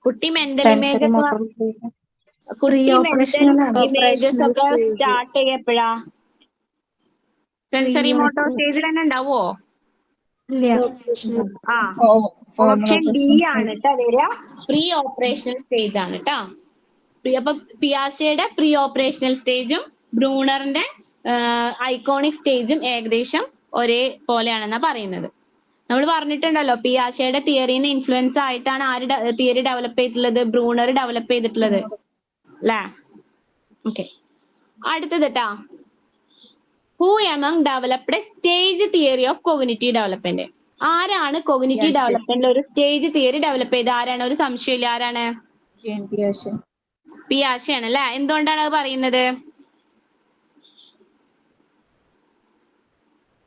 കുട്ടി മെന്റൽ ഇമേജസ് ഇമേജസ് ഒക്കെ സ്റ്റാർട്ട് ചെയ്യപ്പോഴാ? സെൻസറി മോട്ടോ സ്റ്റേജിൽ തന്നെ ഉണ്ടാവോ? ഓപ്ഷൻ ഡി ആണ് കേട്ടോ വരിക. പ്രീ ഓപ്പറേഷണൽ സ്റ്റേജ് ആണ് കേട്ടോ. അപ്പൊ പിയാഷയുടെ പ്രീ ഓപ്പറേഷണൽ സ്റ്റേജും ബ്രൂണറിന്റെ ഐക്കോണിക് സ്റ്റേജും ഏകദേശം ഒരേ പോലെയാണെന്നാ പറയുന്നത്. നമ്മൾ പറഞ്ഞിട്ടുണ്ടല്ലോ പിയാഷയുടെ തിയറിന്ന് ഇൻഫ്ലുവൻസ് ആയിട്ടാണ് ആര് തിയറി ഡെവലപ്പ് ചെയ്തിട്ടുള്ളത്? ബ്രൂണർ ഡെവലപ്പ് ചെയ്തിട്ടുള്ളത് അല്ലേ. ഓക്കെ, അടുത്തത് ട്ടാ. Who among developed stage theory of cognitive development. ആരാണ് കോഗ്നിറ്റീവ് ഡെവലപ്മെന്റ് ഒരു സ്റ്റേജ് തിയറി ഡെവലപ്പ് ചെയ്ത്? ആരാണ്? ഒരു സംശയമില്ല, ആരാണ്? പിയാഷെയാണ് അല്ലെ. എന്തുകൊണ്ടാണ് അത് പറയുന്നത്?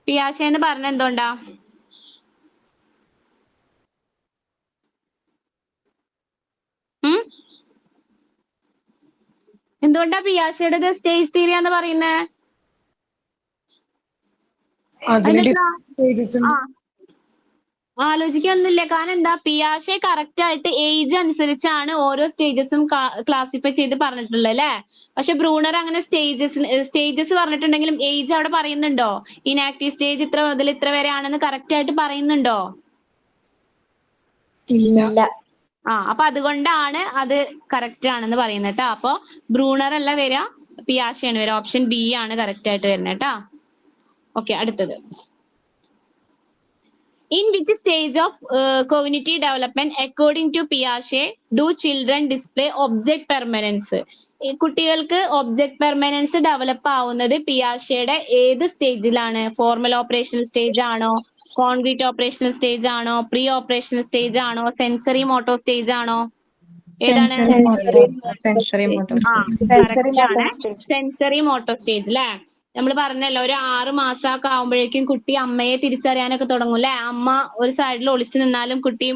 പിയാഷെ എന്ന് പറഞ്ഞ എന്തുകൊണ്ടാ? എന്തുകൊണ്ടാ പിയാഷയുടെ സ്റ്റേജ് തിയറി എന്ന് പറയുന്നത്? ആലോചിക്കാനൊന്നുമില്ല. കാരണം എന്താ? പിയാഷെ കറക്റ്റ് ആയിട്ട് ഏജ് അനുസരിച്ചാണ് ഓരോ സ്റ്റേജസും ക്ലാസിഫൈ ചെയ്ത് പറഞ്ഞിട്ടുള്ളത് അല്ലെ. പക്ഷെ ബ്രൂണർ അങ്ങനെ സ്റ്റേജസ് പറഞ്ഞിട്ടുണ്ടെങ്കിലും ഏജ് അവിടെ പറയുന്നുണ്ടോ? ഇനാക്റ്റീവ് സ്റ്റേജ് ഇത്ര മുതൽ ഇത്ര വരെ ആണെന്ന് കറക്റ്റ് ആയിട്ട് പറയുന്നുണ്ടോ? ഇല്ല. അപ്പൊ അതുകൊണ്ടാണ് അത് കറക്റ്റ് ആണെന്ന് പറയുന്നത് കേട്ടോ. അപ്പൊ ബ്രൂണർ അല്ല വരിക, പിയാഷെയാണ് വരിക. ഓപ്ഷൻ ബി ആണ് കറക്റ്റ് ആയിട്ട് വരുന്നത് കേട്ടോ. ഓക്കെ, അടുത്തത്. In which stage of cognitive development, according to Piaget, do children display object permanence? ഈ കുട്ടികൾക്ക് ഒബ്ജക്ട് പെർമനൻസ് ഡെവലപ്പ് ആവുന്നത് പിയാഷയുടെ ഏത് സ്റ്റേജിലാണ്? ഫോർമൽ ഓപ്പറേഷണൽ സ്റ്റേജ് ആണോ, കോൺക്രീറ്റ് ഓപ്പറേഷണൽ സ്റ്റേജ് ആണോ, പ്രീ ഓപ്പറേഷണൽ സ്റ്റേജ് ആണോ, സെൻസറി മോട്ടോർ സ്റ്റേജ് ആണോ? ഏതാണ്? സെൻസറി മോട്ടോർ കറക്റ്റ് ആണ്. സെൻസറി മോട്ടോർ സ്റ്റേജ് അല്ലേ? നമ്മൾ പറഞ്ഞല്ലോ, ഒരു 6 മാസമൊക്കെ ആവുമ്പോഴേക്കും കുട്ടി അമ്മയെ തിരിച്ചറിയാനൊക്കെ തുടങ്ങും അല്ലെ? അമ്മ ഒരു സൈഡിൽ ഒളിച്ചു നിന്നാലും കുട്ടി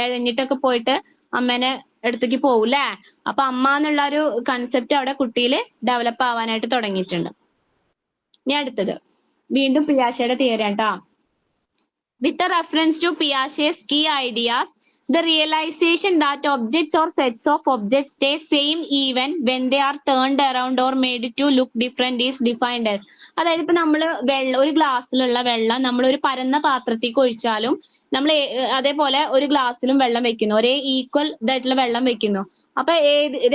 എഴഞ്ഞിട്ടൊക്കെ പോയിട്ട് അമ്മേനെ അടുത്തേക്ക് പോകും അല്ലെ? അപ്പൊ അമ്മ എന്നുള്ള ഒരു കൺസെപ്റ്റ് അവിടെ കുട്ടിയിൽ ഡെവലപ്പ് ആവാനായിട്ട് തുടങ്ങിയിട്ടുണ്ട്. ഇനി അടുത്തത് വീണ്ടും പിയാഷയുടെ തിയറി ആണ് ട്ടോ. With reference to Piaget's key ideas, the realization that objects or sets of objects stay same even when they are turned around or made to look different is defined as. അതായത് ഇപ്പൊ നമ്മള് ഒരു ഗ്ലാസ്സിലുള്ള വെള്ളം നമ്മൾ ഒരു പരന്ന പാത്രത്തേക്ക് ഒഴിച്ചാലും നമ്മൾ അതേപോലെ ഒരു ഗ്ലാസ്സിലും വെള്ളം വെക്കുന്നു, ഒരേ ഈക്വൽ ഇതായിട്ടുള്ള വെള്ളം വെക്കുന്നു. അപ്പൊ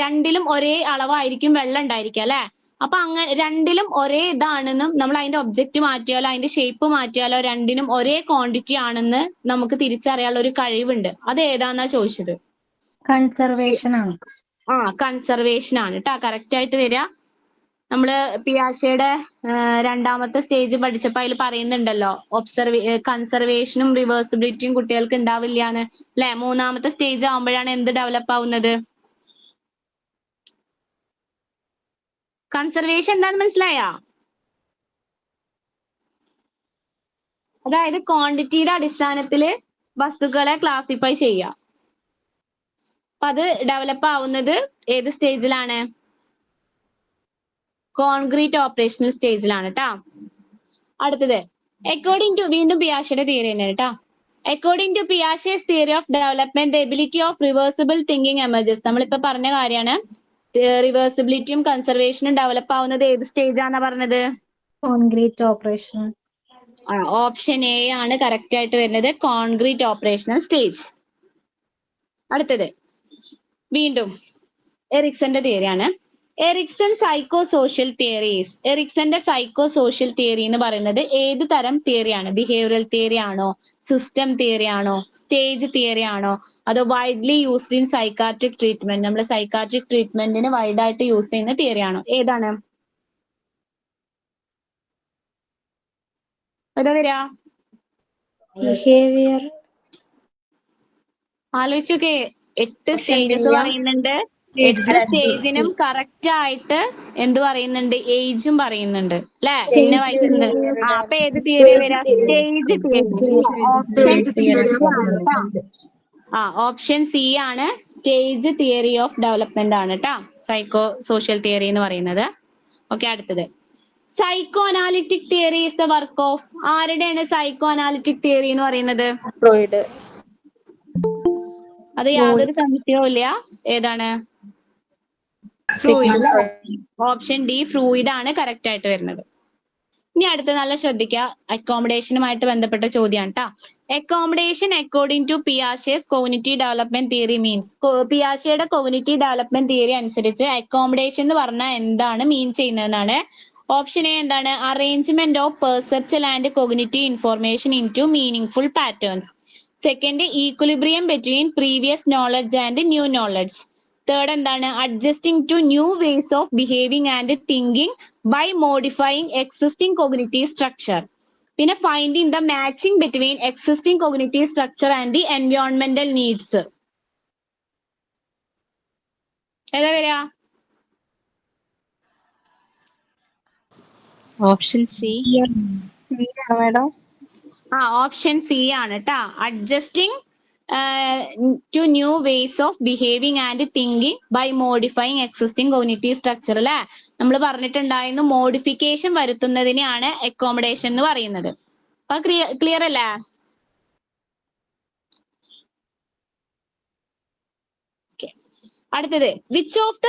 രണ്ടിലും ഒരേ അളവായിരിക്കും വെള്ളം ഉണ്ടായിരിക്കുക അല്ലെ? അപ്പൊ അങ്ങനെ രണ്ടിലും ഒരേ ഇതാണെന്നും നമ്മൾ അതിന്റെ ഒബ്ജക്റ്റ് മാറ്റിയാലോ അതിന്റെ ഷേപ്പ് മാറ്റിയാലോ രണ്ടിനും ഒരേ ക്വാണ്ടിറ്റി ആണെന്ന് നമുക്ക് തിരിച്ചറിയാനുള്ള ഒരു കഴിവുണ്ട്. അത് ഏതാന്നാ ചോദിച്ചത്? കൺസർവേഷൻ ആണ്. കൺസർവേഷൻ ആണ് കേട്ടോ കറക്റ്റ് ആയിട്ട് വരിക. നമ്മള് പിയാഷയുടെ രണ്ടാമത്തെ സ്റ്റേജ് പഠിച്ചപ്പോ അതിൽ പറയുന്നുണ്ടല്ലോ, കൺസർവേഷനും റിവേഴ്സിബിലിറ്റിയും കുട്ടികൾക്ക് ഉണ്ടാവില്ലാന്ന് അല്ലെ? മൂന്നാമത്തെ സ്റ്റേജ് ആവുമ്പോഴാണ് എന്ത് ഡെവലപ്പ് ആവുന്നത്? കൺസർവേഷൻ എന്താണെന്ന് മനസ്സിലായാ? അതായത് ക്വാണ്ടിറ്റിയുടെ അടിസ്ഥാനത്തില് വസ്തുക്കളെ ക്ലാസിഫൈ ചെയ്യുക. അപ്പൊ അത് ഡെവലപ്പ് ആവുന്നത് ഏത് സ്റ്റേജിലാണ്? കോൺക്രീറ്റ് ഓപ്പറേഷണൽ സ്റ്റേജിലാണ് ട്ടോ. അടുത്തത് അക്കോർഡിംഗ് ടു, വീണ്ടും പിയാഷയുടെ തിയറി തന്നെ കേട്ടോ. According to Piaget's theory of development, the ability of reversible thinking emerges. നമ്മളിപ്പോ പറഞ്ഞ കാര്യമാണ്. റിവേഴ്സിബിലിറ്റിയും കൺസർവേഷനും ഡെവലപ്പ് ആവുന്നത് ഏത് സ്റ്റേജ് ആണെന്നാ പറഞ്ഞത്? Concrete operation. ഓപ്ഷൻ എ ആണ് കറക്റ്റ് ആയിട്ട് വരുന്നത്, കോൺക്രീറ്റ് ഓപ്പറേഷണൽ സ്റ്റേജ്. അടുത്തത് വീണ്ടും എറിക്സന്റെ തിയറിയാണ്. Erikson psycho social theories. എറിക്സന്റെ സൈക്കോ സോഷ്യൽ തിയറി എന്ന് പറയുന്നത് ഏത് തരം തിയറിയാണ്? ബിഹേവിയറൽ തിയറി ആണോ, സിസ്റ്റം തിയറി ആണോ, സ്റ്റേജ് തിയറി ആണോ, അതോ widely used in psychiatric treatment, നമ്മൾ സൈക്കാട്രിക് ട്രീറ്റ്മെന്റിന് വൈഡ് ആയിട്ട് യൂസ് ചെയ്യുന്ന തിയറി ആണോ? ഏതാണ്? ഏതാ വരിക? ബിഹേവിയർ. ആലോചിച്ചൊക്കെ 8 സ്റ്റേജസ് പറയുന്നുണ്ട്. 8 സ്റ്റേജിനും കറക്റ്റ് ആയിട്ട് എന്ത് പറയുന്നുണ്ട്? ഏജും പറയുന്നുണ്ട് അല്ലെ? പിന്നെ വായിക്കുന്നുണ്ട്. അപ്പൊ ഏത് തിയറി വരാ? Stage theory. ഓപ്ഷൻ സി ആണ് സ്റ്റേജ് തിയറി ഓഫ് ഡെവലപ്മെന്റ് ആണ് ട്ടോ സൈക്കോ സോഷ്യൽ തിയറി എന്ന് പറയുന്നത്. ഓക്കെ, അടുത്തത് psycho analytic theory is the work of. ആരുടെയാണ് സൈക്കോ അനാലിറ്റിക് തിയറി എന്ന് പറയുന്നത്? ഫ്രോയിഡ്. അത് യാതൊരു സംശയവും ഇല്ല. ഏതാണ്? ഓപ്ഷൻ ഡി ഫ്രൂയിഡ് ആണ് കറക്റ്റ് ആയിട്ട് വരുന്നത്. ഇനി അടുത്ത നല്ല ശ്രദ്ധിക്കുക, അക്കോമഡേഷനുമായിട്ട് ബന്ധപ്പെട്ട ചോദ്യമാണ് ട്ടോ. Accommodation according to Piaget's cognitive development theory means. പിയാഷയുടെ കോഗ്നിറ്റീവ് ഡെവലപ്മെന്റ് തിയറി അനുസരിച്ച് അക്കോമഡേഷൻ എന്ന് പറഞ്ഞാൽ എന്താണ് മീൻ ചെയ്യുന്നതെന്നാണ്. ഓപ്ഷൻ എ എന്താണ്? Arrangement of perceptual and cognitive information into meaning patterns. Second, equilibrium between previous knowledge and new knowledge. Third എന്താണ്? Adjusting to new ways of behaving and thinking by modifying existing cognitive structure. പിന്നെ finding the matching between existing cognitive structure and the എൻവയോൺമെന്റൽ needs. ഏതാ വരാ? Option C. Madam option C ആണ് ട്ടാ. Adjusting to new ways of behaving and thinking by modifying existing cognitive structure അല്ലെ? നമ്മൾ പറഞ്ഞിട്ടുണ്ടായിരുന്നു modification വരുത്തുന്നതിനെയാണ് accommodation എന്ന് പറയുന്നത്. അപ്പൊ ക്ലിയർ അല്ലേ? അടുത്തത് which of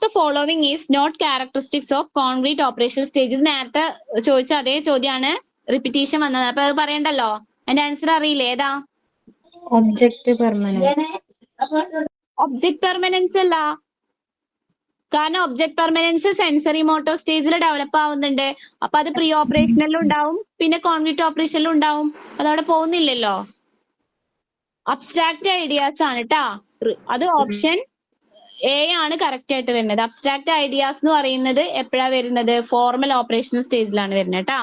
the following is not characteristics of concrete operation stage. നേരത്തെ ചോദിച്ച അതേ ചോദ്യമാണ്, റിപ്പീറ്റേഷൻ വന്നത്. അപ്പൊ അത് പറയണ്ടല്ലോ, അതിന്റെ ആൻസർ അറിയില്ലേ? ഏതാ? Object permanence. ഒബ്ജക്ട് പെർമനൻസ് അല്ല, കാരണം ഒബ്ജക്ട് പെർമനൻസ് സെൻസറി മോട്ടോ സ്റ്റേജിൽ ഡെവലപ്പ് ആവുന്നുണ്ട്. അപ്പൊ അത് പ്രീ ഓപ്പറേഷനിലും ഉണ്ടാവും, പിന്നെ കോൺക്രീറ്റ് ഓപ്പറേഷനിലും ഉണ്ടാവും. അതവിടെ പോകുന്നില്ലല്ലോ. അബ്സ്ട്രാക്ട് ഐഡിയാസ് ആണ് ട്ടാ. അത് ഓപ്ഷൻ എ ആണ് കറക്റ്റ് ആയിട്ട് വരുന്നത്. അബ്സ്ട്രാക്ട് ഐഡിയാസ് എന്ന് പറയുന്നത് എപ്പോഴാ വരുന്നത്? ഫോർമൽ ഓപ്പറേഷൻ സ്റ്റേജിലാണ് വരുന്നത് കേട്ടാ.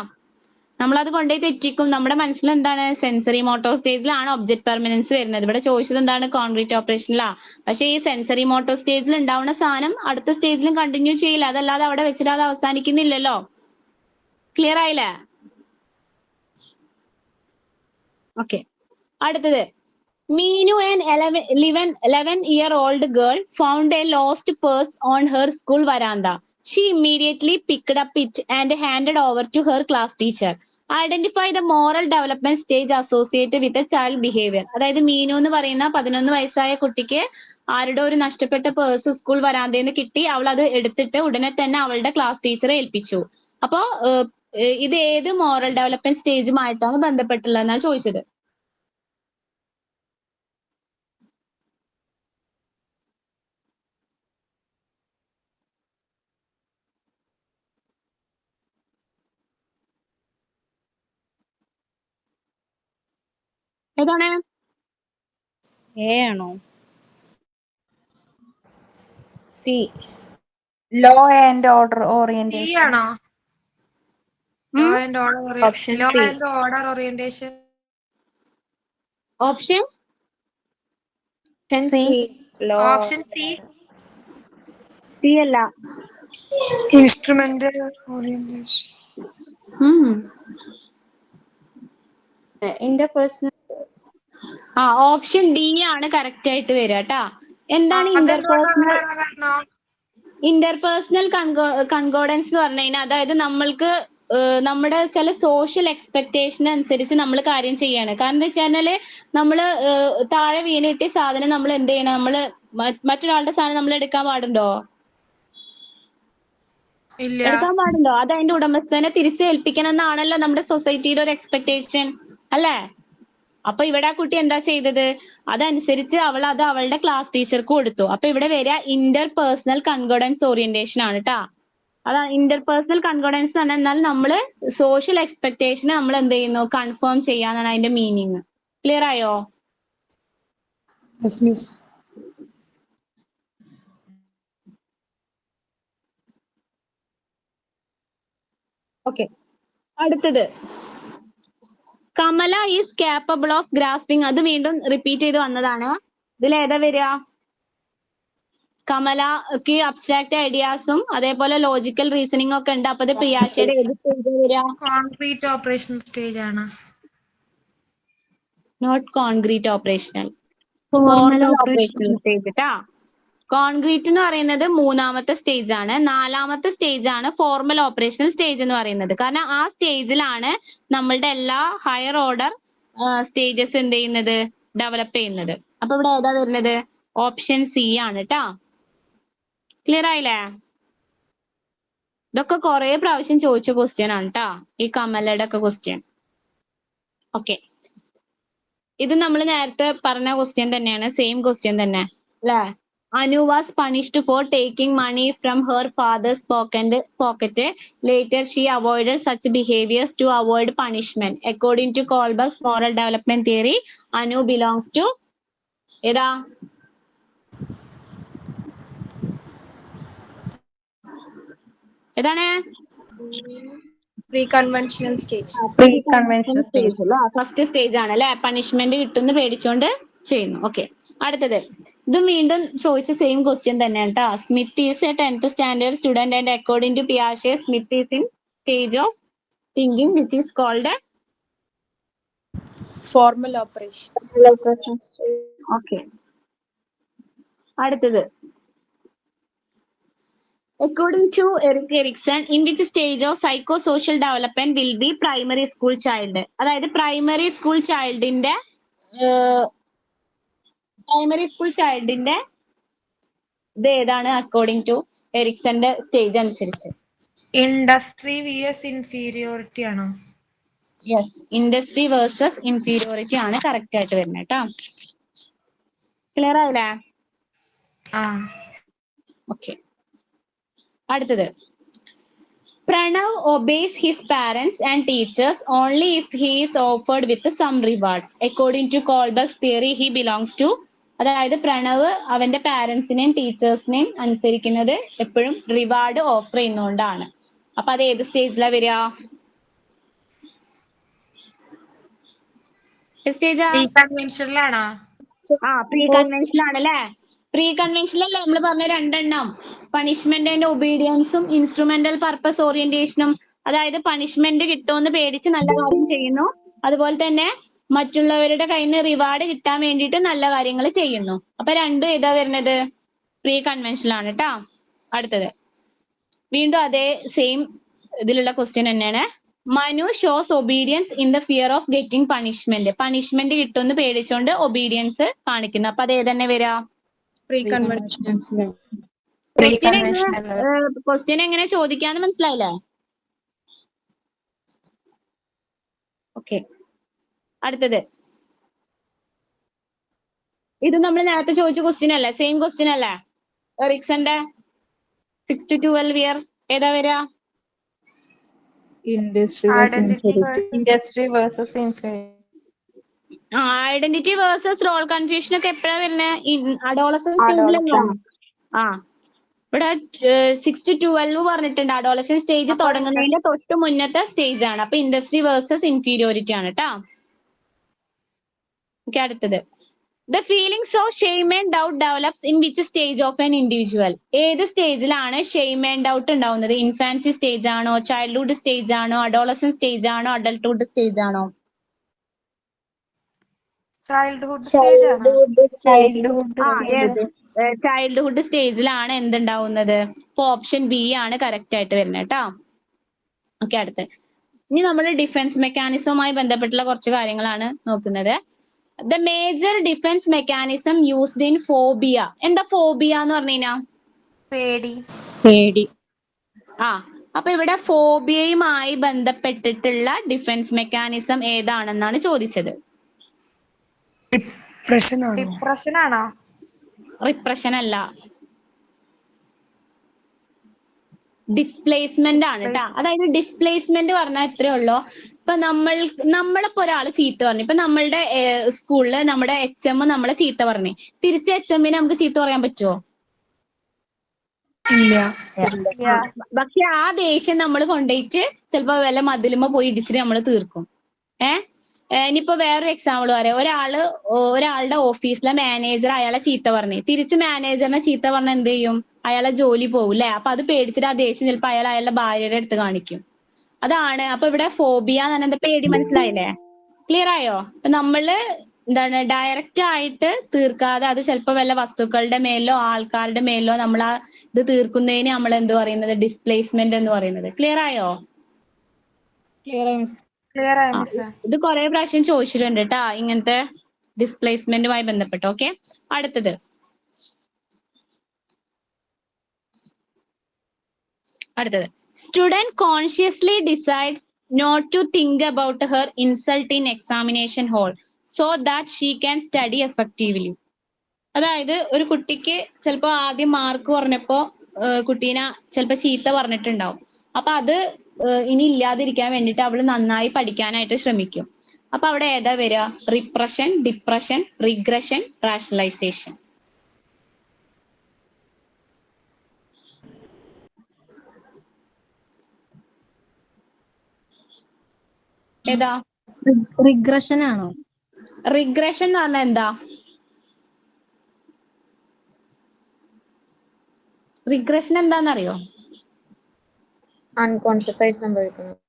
നമ്മളത് കൊണ്ടുപോയി തെറ്റിക്കും. നമ്മുടെ മനസ്സിൽ എന്താണ്? സെൻസറി മോട്ടോ സ്റ്റേജിലാണ് ഒബ്ജക്ട് പെർമനൻസ് വരുന്നത്. ഇവിടെ ചോദിച്ചത് എന്താണ്? കോൺക്രീറ്റ് ഓപ്പറേഷനിലാ. പക്ഷേ ഈ സെൻസറി മോട്ടോ സ്റ്റേജിൽ ഉണ്ടാവുന്ന സാധനം അടുത്ത സ്റ്റേജിലും കണ്ടിന്യൂ ചെയ്യില്ല. അതല്ലാതെ അവിടെ വെച്ചിട്ട് അത് അവസാനിക്കുന്നില്ലല്ലോ. ക്ലിയർ ആയില്ലേ? ഓക്കെ, അടുത്തത്. Meenu, an 11-year-old girl, found a lost purse on her school veranda. She immediately picked up it and handed over to her class teacher. Identify the moral development stage associated with the child behavior. അതായത് മീനു എന്ന് പറയുന്ന 11 വയസ്സായ കുട്ടിക്ക് ആരുടെ ഒരു നഷ്ടപ്പെട്ട purse school വരാന്തയിൽ നിന്ന് കിട്ടി. അവൾ അത് എടുത്തിട്ട് ഉടനെ തന്നെ അവളുടെ ക്ലാസ് ടീച്ചറെ ഏൽപ്പിച്ചു. അപ്പോ ഇത് ഏത് മോറൽ ഡെവലപ്മെന്റ് സ്റ്റേജുമായിട്ടാണ് ബന്ധപ്പെട്ടുള്ളതെന്നാണ് ചോദിച്ചത്. ഏതാണ്? എ ആണോ? C. Law and order orientation. ആണോ? Law and Option C. Order orientation. Option C. Law. Option C. C അല്ല. Instrumental orientation. Interpersonal. Option D ആണ് കറക്റ്റ് ആയിട്ട് വരിക കേട്ടാ. എന്താണ് ഇന്റർപേഴ്സണൽ കൺകോർഡൻസ് എന്ന് പറഞ്ഞു കഴിഞ്ഞാൽ, അതായത് നമ്മൾക്ക് നമ്മുടെ ചില സോഷ്യൽ എക്സ്പെക്ടേഷൻ അനുസരിച്ച് നമ്മൾ കാര്യം ചെയ്യാണ്. കാരണം എന്താ വെച്ച് കഴിഞ്ഞാല് നമ്മള് താഴെ വീണ് കിട്ടിയ സാധനം നമ്മൾ എന്ത് ചെയ്യണം? നമ്മള് മറ്റൊരാളുടെ സാധനം നമ്മൾ എടുക്കാൻ പാടുണ്ടോ? എടുക്കാൻ പാടുണ്ടോ? അത് അതിന്റെ ഉടമസ്ഥനെ തിരിച്ചേൽപ്പിക്കണം എന്നാണല്ലോ നമ്മുടെ സൊസൈറ്റിയുടെ ഒരു എക്സ്പെക്ടേഷൻ അല്ലേ? അപ്പൊ ഇവിടെ ആ കുട്ടി എന്താ ചെയ്തത്? അതനുസരിച്ച് അവൾ അത് അവളുടെ ക്ലാസ് ടീച്ചർക്ക് കൊടുത്തു. അപ്പൊ ഇവിടെ വരിക ഇന്റർ പേഴ്സണൽ കൺകോർഡൻസ് ഓറിയന്റേഷൻ ആണ് ട്ടാ. അതാണ് ഇന്റർ പേഴ്സണൽ കൺകോർഡൻസ് എന്ന് പറഞ്ഞാൽ, എന്നാൽ നമ്മള് സോഷ്യൽ എക്സ്പെക്ടേഷനെ നമ്മൾ എന്ത് ചെയ്യുന്നു? കൺഫേം ചെയ്യാന്നാണ് അതിന്റെ മീനിങ്. ക്ലിയർ ആയോ? Yes miss. ഓക്കെ, അടുത്തത്. Kamala is capable of grasping. അത് വീണ്ടും റിപ്പീറ്റ് ചെയ്ത് വന്നതാണ്. ഇതിൽ ഏതാ വരിക? കമലക്ക് അബ്സ്ട്രാക്ട് ഐഡിയാസും അതേപോലെ ലോജിക്കൽ റീസണിംഗ് ഒക്കെ ഉണ്ട്. അപ്പൊ ഇത് പ്രിയാശയുടെ ഏത് സ്റ്റേജ് വരിക? കോൺക്രീറ്റ് ഓപ്പറേഷൻ സ്റ്റേജ് ആണ്. Not concrete operational, formal operational stage ട്ടാ. കോൺക്രീറ്റ് എന്ന് പറയുന്നത് 3ാമത്തെ സ്റ്റേജ് ആണ്. 4ാമത്തെ സ്റ്റേജ് ആണ് ഫോർമൽ ഓപ്പറേഷണൽ സ്റ്റേജ് എന്ന് പറയുന്നത്. കാരണം ആ സ്റ്റേജിലാണ് നമ്മളുടെ എല്ലാ ഹയർ ഓർഡർ സ്റ്റേജസ് എന്ത് ചെയ്യുന്നത്? ഡെവലപ്പ് ചെയ്യുന്നത്. അപ്പൊ ഇവിടെ ഏതാ വരുന്നത്? ഓപ്ഷൻ സി ആണ് ട്ടാ. ക്ലിയർ ആയില്ലേ? ഇതൊക്കെ കുറെ പ്രാവശ്യം ചോദിച്ച ക്വസ്റ്റ്യൻ ആണ് ട്ടാ, ഈ കമലയുടെ ഒക്കെ ക്വസ്റ്റ്യൻ. ഓക്കെ, ഇത് നമ്മൾ നേരത്തെ പറഞ്ഞ ക്വസ്റ്റ്യൻ തന്നെയാണ്, സെയിം ക്വസ്റ്റ്യൻ തന്നെ അല്ലേ? Anu was punished for taking money from her father's pocket. Later, she avoided such behaviors to avoid punishment. According to Kohlberg's moral development theory, Anu belongs to ഏതാ? ഏതാണ്? Pre conventional stage. First stage ആണ് അല്ലെ? Punishment കിട്ടുന്ന പേടിച്ചോണ്ട് ചെയ്യുന്നു. Okay, അടുത്തത്. ഇതും വീണ്ടും ചോദിച്ച സെയിം ക്വസ്റ്റ്യൻ തന്നെയാണ് കേട്ടോ. Smith is a 10th standard student and according to പിയാഷെ Smith is in stage of thinking which is called formal operation. Okay, അടുത്തത്. According to Erik Erikson, in which stage of psychosocial development will be primary school child? അതായത് primary school ചൈൽഡിന്റെ ഇത് ഏതാണ് according to എറിക്സന്റെ stage അനുസരിച്ച്? Industry vs inferiority ആണോ? Yes, industry versus inferiority ആണ് correct ആയിട്ട് വരുന്നത് കേട്ടോ. ക്ലിയർ ആയില്ലേ? ആ. ഓക്കെ. അടുത്തത്, Pranav obeys his parents and teachers only if he is offered with some rewards. According to Kohlberg's theory, he belongs to, അതായത് പ്രണവ് അവന്റെ പാരന്റ്സിനെയും ടീച്ചേഴ്സിനെയും അനുസരിക്കുന്നത് എപ്പോഴും റിവാർഡ് ഓഫർ ചെയ്യുന്നതുകൊണ്ടാണ്. അപ്പൊ അത് ഏത് സ്റ്റേജിലാ വരിക? സ്റ്റേജാ? പ്രീ കൺവെൻഷനിലാണോ? പ്രീ കൺവെൻഷനിൽ ആണല്ലേ. പ്രീ കൺവെൻഷനിലല്ലേ നമ്മൾ പറഞ്ഞ രണ്ടെണ്ണം, പണിഷ്മെന്റ് ആൻഡ് ഒബീഡിയൻസും ഇൻസ്ട്രുമെന്റൽ പർപ്പസ് ഓറിയന്റേഷനും. അതായത് പണിഷ്മെന്റ് കിട്ടുമെന്ന് പേടിച്ച് നല്ല കാര്യം ചെയ്യുന്നു, അതുപോലെ തന്നെ മറ്റുള്ളവരുടെ കയ്യിൽ നിന്ന് റിവാർഡ് കിട്ടാൻ വേണ്ടിയിട്ട് നല്ല കാര്യങ്ങൾ ചെയ്യുന്നു. അപ്പൊ രണ്ടും ഏതാ വരുന്നത്? പ്രീ കൺവെൻഷനിലാണ് കേട്ടോ. അടുത്തത് വീണ്ടും അതേ സെയിം ഇതിലുള്ള ക്വസ്റ്റ്യൻ തന്നെയാണ്. Manu shows obedience in the fear of getting punishment. Punishment കിട്ടുമെന്ന് പേടിച്ചോണ്ട് ഒബീഡിയൻസ് കാണിക്കുന്നു. അപ്പൊ അത് ഏതന്നെ വരാ? Pre convention. ക്വസ്റ്റ്യൻ എങ്ങനെ ചോദിക്കാന്ന് മനസ്സിലായില്ലേ? ഓക്കെ. അടുത്തത്, ഇത് നമ്മൾ നേരത്തെ ചോദിച്ച ക്വസ്റ്റ്യൻ അല്ലേ? സെയിം ക്വസ്റ്റ്യൻ അല്ലേ? എറിക്സന്റെ 6 to 12 ഇയർ ഏതാ വരാ? Industry versus inferiority. Identity versus role confusion ഒക്കെ എപ്പോഴാ വരുന്നത്? അഡോളസൻ സ്റ്റേജിലല്ലോ. ഇവിടെ 6 to 12 പറഞ്ഞിട്ടുണ്ട്. അഡോളസൻ സ്റ്റേജ് തുടങ്ങുന്നതിന്റെ തൊട്ട് മുന്നത്തെ സ്റ്റേജ് ആണ്. അപ്പൊ ഇൻഡസ്ട്രി വേഴ്സസ് ഇൻഫീരിയോറിറ്റി ആണ് കേട്ടോ. ഓക്കെ. അടുത്തത്, the feelings of shame and doubt develops in which stage of an individual. ഏത് സ്റ്റേജിലാണ് ഷെയിം ആൻഡ് ഡൗട്ട് ഉണ്ടാവുന്നത്? ഇൻഫാൻസി സ്റ്റേജ് ആണോ, ചൈൽഡ്ഹുഡ് സ്റ്റേജ് ആണോ, അഡോളസൻ സ്റ്റേജ് ആണോ, അഡൾട്ട്ഹുഡ് സ്റ്റേജ് ആണോ? ചൈൽഡ്ഹുഡ് സ്റ്റേജ് ആണ്. ചൈൽഡ്ഹുഡ് സ്റ്റേജിലാണ് എന്തുണ്ടാവുന്നത്? ഇപ്പൊ ഓപ്ഷൻ ബി ആണ് കറക്റ്റ് ആയിട്ട് വരുന്നത് കേട്ടോ. ഓക്കെ. അടുത്ത് ഇനി നമ്മൾ ഡിഫൻസ് മെക്കാനിസവുമായി ബന്ധപ്പെട്ടുള്ള കുറച്ച് കാര്യങ്ങളാണ് നോക്കുന്നത്. The major defence mechanism used in phobia. എന്താ ഫോബിയ എന്ന് പറഞ്ഞു കഴിഞ്ഞാ? പേടി. അപ്പൊ ഇവിടെ ഫോബിയയുമായി ബന്ധപ്പെട്ടിട്ടുള്ള ഡിഫൻസ് മെക്കാനിസം ഏതാണെന്നാണ് ചോദിച്ചത്. ഡിപ്രഷൻ ആണോ? റിപ്രഷൻ അല്ല, ഡിസ്പ്ലേസ്മെന്റ് ആണ് കേട്ടോ. അതായത് ഡിസ്പ്ലേസ്മെന്റ് പറഞ്ഞാൽ ഇത്രേ ഉള്ളൂ. ഇപ്പൊ നമ്മളിപ്പോ ഒരാള് ചീത്ത പറഞ്ഞു, ഇപ്പൊ നമ്മളുടെ സ്കൂളില് നമ്മുടെ HM നമ്മളെ ചീത്ത പറഞ്ഞു, തിരിച്ച് HMനെ നമുക്ക് ചീത്ത പറയാൻ പറ്റുമോ? ഇല്ല. പക്ഷെ ആ ദേഷ്യം നമ്മൾ കൊണ്ടുപോയിട്ട് ചിലപ്പോ വല്ല മതിലുമ്പോ പോയി ഇടിച്ചിട്ട് നമ്മൾ തീർക്കും. ഇനിയിപ്പോ വേറൊരു എക്സാമ്പിൾ പറയാം. ഒരാളുടെ ഓഫീസിലെ മാനേജർ അയാളെ ചീത്ത പറഞ്ഞു, തിരിച്ച് മാനേജറിനെ ചീത്ത പറഞ്ഞാൽ എന്ത് ചെയ്യും? അയാളെ ജോലി പോകും അല്ലെ? അപ്പൊ അത് പേടിച്ചിട്ട് ആ ദേഷ്യം ചിലപ്പോ അയാളുടെ ഭാര്യയുടെ അടുത്ത് കാണിക്കും. അതാണ്. അപ്പൊ ഇവിടെ ഫോബിയ എന്ന് പറഞ്ഞാൽ എന്താ? പേടി. മനസ്സിലായില്ലേ? ക്ലിയർ ആയോ? നമ്മള് എന്താണ് ഡയറക്റ്റ് ആയിട്ട് തീർക്കാതെ അത് ചിലപ്പോ വല്ല വസ്തുക്കളുടെ മേലോ ആൾക്കാരുടെ മേലോ നമ്മൾ ആ ഇത് തീർക്കുന്നതിന് നമ്മൾ എന്ത് പറയുന്നത്? ഡിസ്പ്ലേസ്മെന്റ് എന്ന് പറയുന്നത്. ക്ലിയർ ആയോ? ക്ലിയർ ആയി മിസ്. ഇത് കുറെ പ്രാവശ്യം ചോദിച്ചിട്ടുണ്ട് കേട്ടാ, ഇങ്ങനത്തെ ഡിസ്പ്ലേസ്മെന്റുമായി ബന്ധപ്പെട്ട്. ഓക്കെ. അടുത്തത്, student consciously decides not to think about her insult in examination hall so that she can study effectively. അതായത് ഒരു കുട്ടിക്ക് ചിലപ്പോ ആദ്യം മാർക്ക് പറഞ്ഞപ്പോ കുട്ടീനെ ചിലപ്പോ ചീത്ത പറഞ്ഞിട്ടുണ്ടാവും. അപ്പൊ അത് ഇനി ഇല്ലാതിരിക്കാൻ വേണ്ടിയിട്ട് അവള് നന്നായി പഠിക്കാനായിട്ട് ശ്രമിക്കും. അപ്പൊ അവിടെ ഏതാ വരിക? Repression, depression, regression, rationalisation. ഏതാ? റിഗ്രഷൻ ആണോ? റിഗ്രഷൻ എന്ന് പറഞ്ഞാൽ എന്താ? റിഗ്രഷൻ എന്താണെന്നറിയോ? അൺകോൺഷ്യസ് ആയിട്ട് സംഭവിക്കുന്നത്.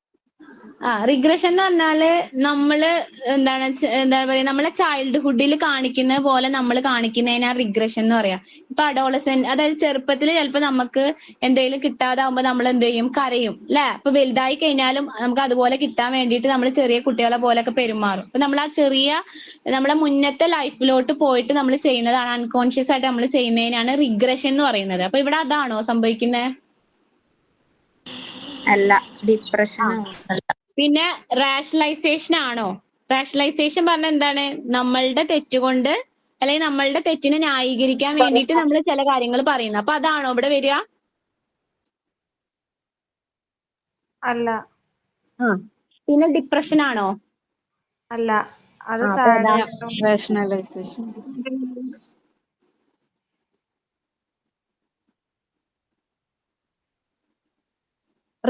റിഗ്രഷൻ എന്ന് പറഞ്ഞാല് നമ്മള് എന്താ പറയാ, നമ്മളെ ചൈൽഡ്ഹുഡിൽ കാണിക്കുന്ന പോലെ നമ്മൾ കാണിക്കുന്നതിനാ റിഗ്രഷൻ എന്ന് പറയാ. ഇപ്പൊ അഡോളസെന്റ്, അതായത് ചെറുപ്പത്തിൽ ചിലപ്പോ നമുക്ക് എന്തെങ്കിലും കിട്ടാതാവുമ്പോ നമ്മൾ എന്ത് ചെയ്യും? കരയും അല്ലെ? അപ്പൊ വലുതായി കഴിഞ്ഞാലും നമുക്ക് അതുപോലെ കിട്ടാൻ വേണ്ടിയിട്ട് നമ്മൾ ചെറിയ കുട്ടികളെ പോലെയൊക്കെ പെരുമാറും. അപ്പൊ നമ്മൾ ആ നമ്മളെ മുന്നത്തെ ലൈഫിലോട്ട് പോയിട്ട് നമ്മൾ ചെയ്യുന്നതാണ്, അൺകോൺഷ്യസ് ആയിട്ട് നമ്മൾ ചെയ്യുന്നതിനാണ് റിഗ്രഷൻ എന്ന് പറയുന്നത്. അപ്പൊ ഇവിടെ അതാണോ സംഭവിക്കുന്നത്? അല്ല, ഡിപ്രഷൻ. പിന്നെ റാഷണലൈസേഷൻ ആണോ? റാഷണലൈസേഷൻ പറഞ്ഞ എന്താണ്? നമ്മളുടെ തെറ്റുകൊണ്ട് അല്ലെങ്കിൽ നമ്മളുടെ തെറ്റിനെ ന്യായീകരിക്കാൻ വേണ്ടിയിട്ട് നമ്മൾ ചില കാര്യങ്ങൾ പറയുന്നു. അപ്പൊ അതാണോ ഇവിടെ വരിക? അല്ല. പിന്നെ ഡിപ്രഷൻ ആണോ? അല്ല. അത് അപ്പൊ സാഡ് ഏതാ? ആയിട്ടും റേഷണലൈസേഷൻ.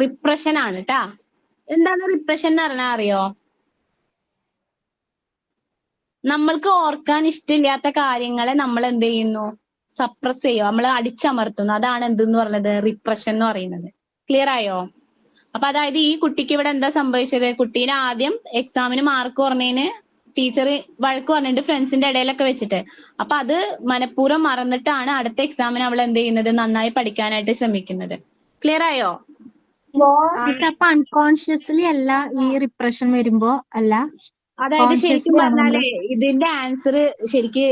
റിപ്രഷൻ ആണ് ട്ടാ. എന്താണ് റിപ്രഷൻ എന്ന് പറഞ്ഞാൽ അറിയോ? നമ്മൾക്ക് ഓർക്കാൻ ഇഷ്ടമില്ലാത്ത കാര്യങ്ങളെ നമ്മൾ എന്ത് ചെയ്യുന്നു? സപ്രസ് ചെയ്യുക, നമ്മൾ അടിച്ചമർത്തുന്നു. അതാണ് എന്തെന്ന് പറഞ്ഞത്? റിപ്രഷൻ എന്ന് പറയുന്നത്. ക്ലിയർ ആയോ? അപ്പൊ അതായത് ഈ കുട്ടിക്ക് ഇവിടെ എന്താ സംഭവിച്ചത്? കുട്ടീനെ ആദ്യം എക്സാമിന് മാർക്ക് കുറഞ്ഞതിന് ടീച്ചർ വഴക്ക് പറഞ്ഞിട്ട് ഫ്രണ്ട്സിന്റെ ഇടയിലൊക്കെ വെച്ചിട്ട്. അപ്പൊ അത് മനഃപൂർവ്വം മറന്നിട്ടാണ് അടുത്ത എക്സാമിന് അവൾ എന്ത് ചെയ്യുന്നത്? നന്നായി പഠിക്കാനായിട്ട് ശ്രമിക്കുന്നത്. ക്ലിയർ ആയോ? മിസ് അപ്പൊ അൺകോൺഷ്യസ്ലി അല്ല ഈ റിപ്രഷൻ വരുമ്പോ അല്ല, അതായത് ശരിക്കും കോൺഷ്യസ്ലി ആണ് പറഞ്ഞാലേ നമ്മള്. ഇതിന്റെ ആൻസർ ശരിക്ക്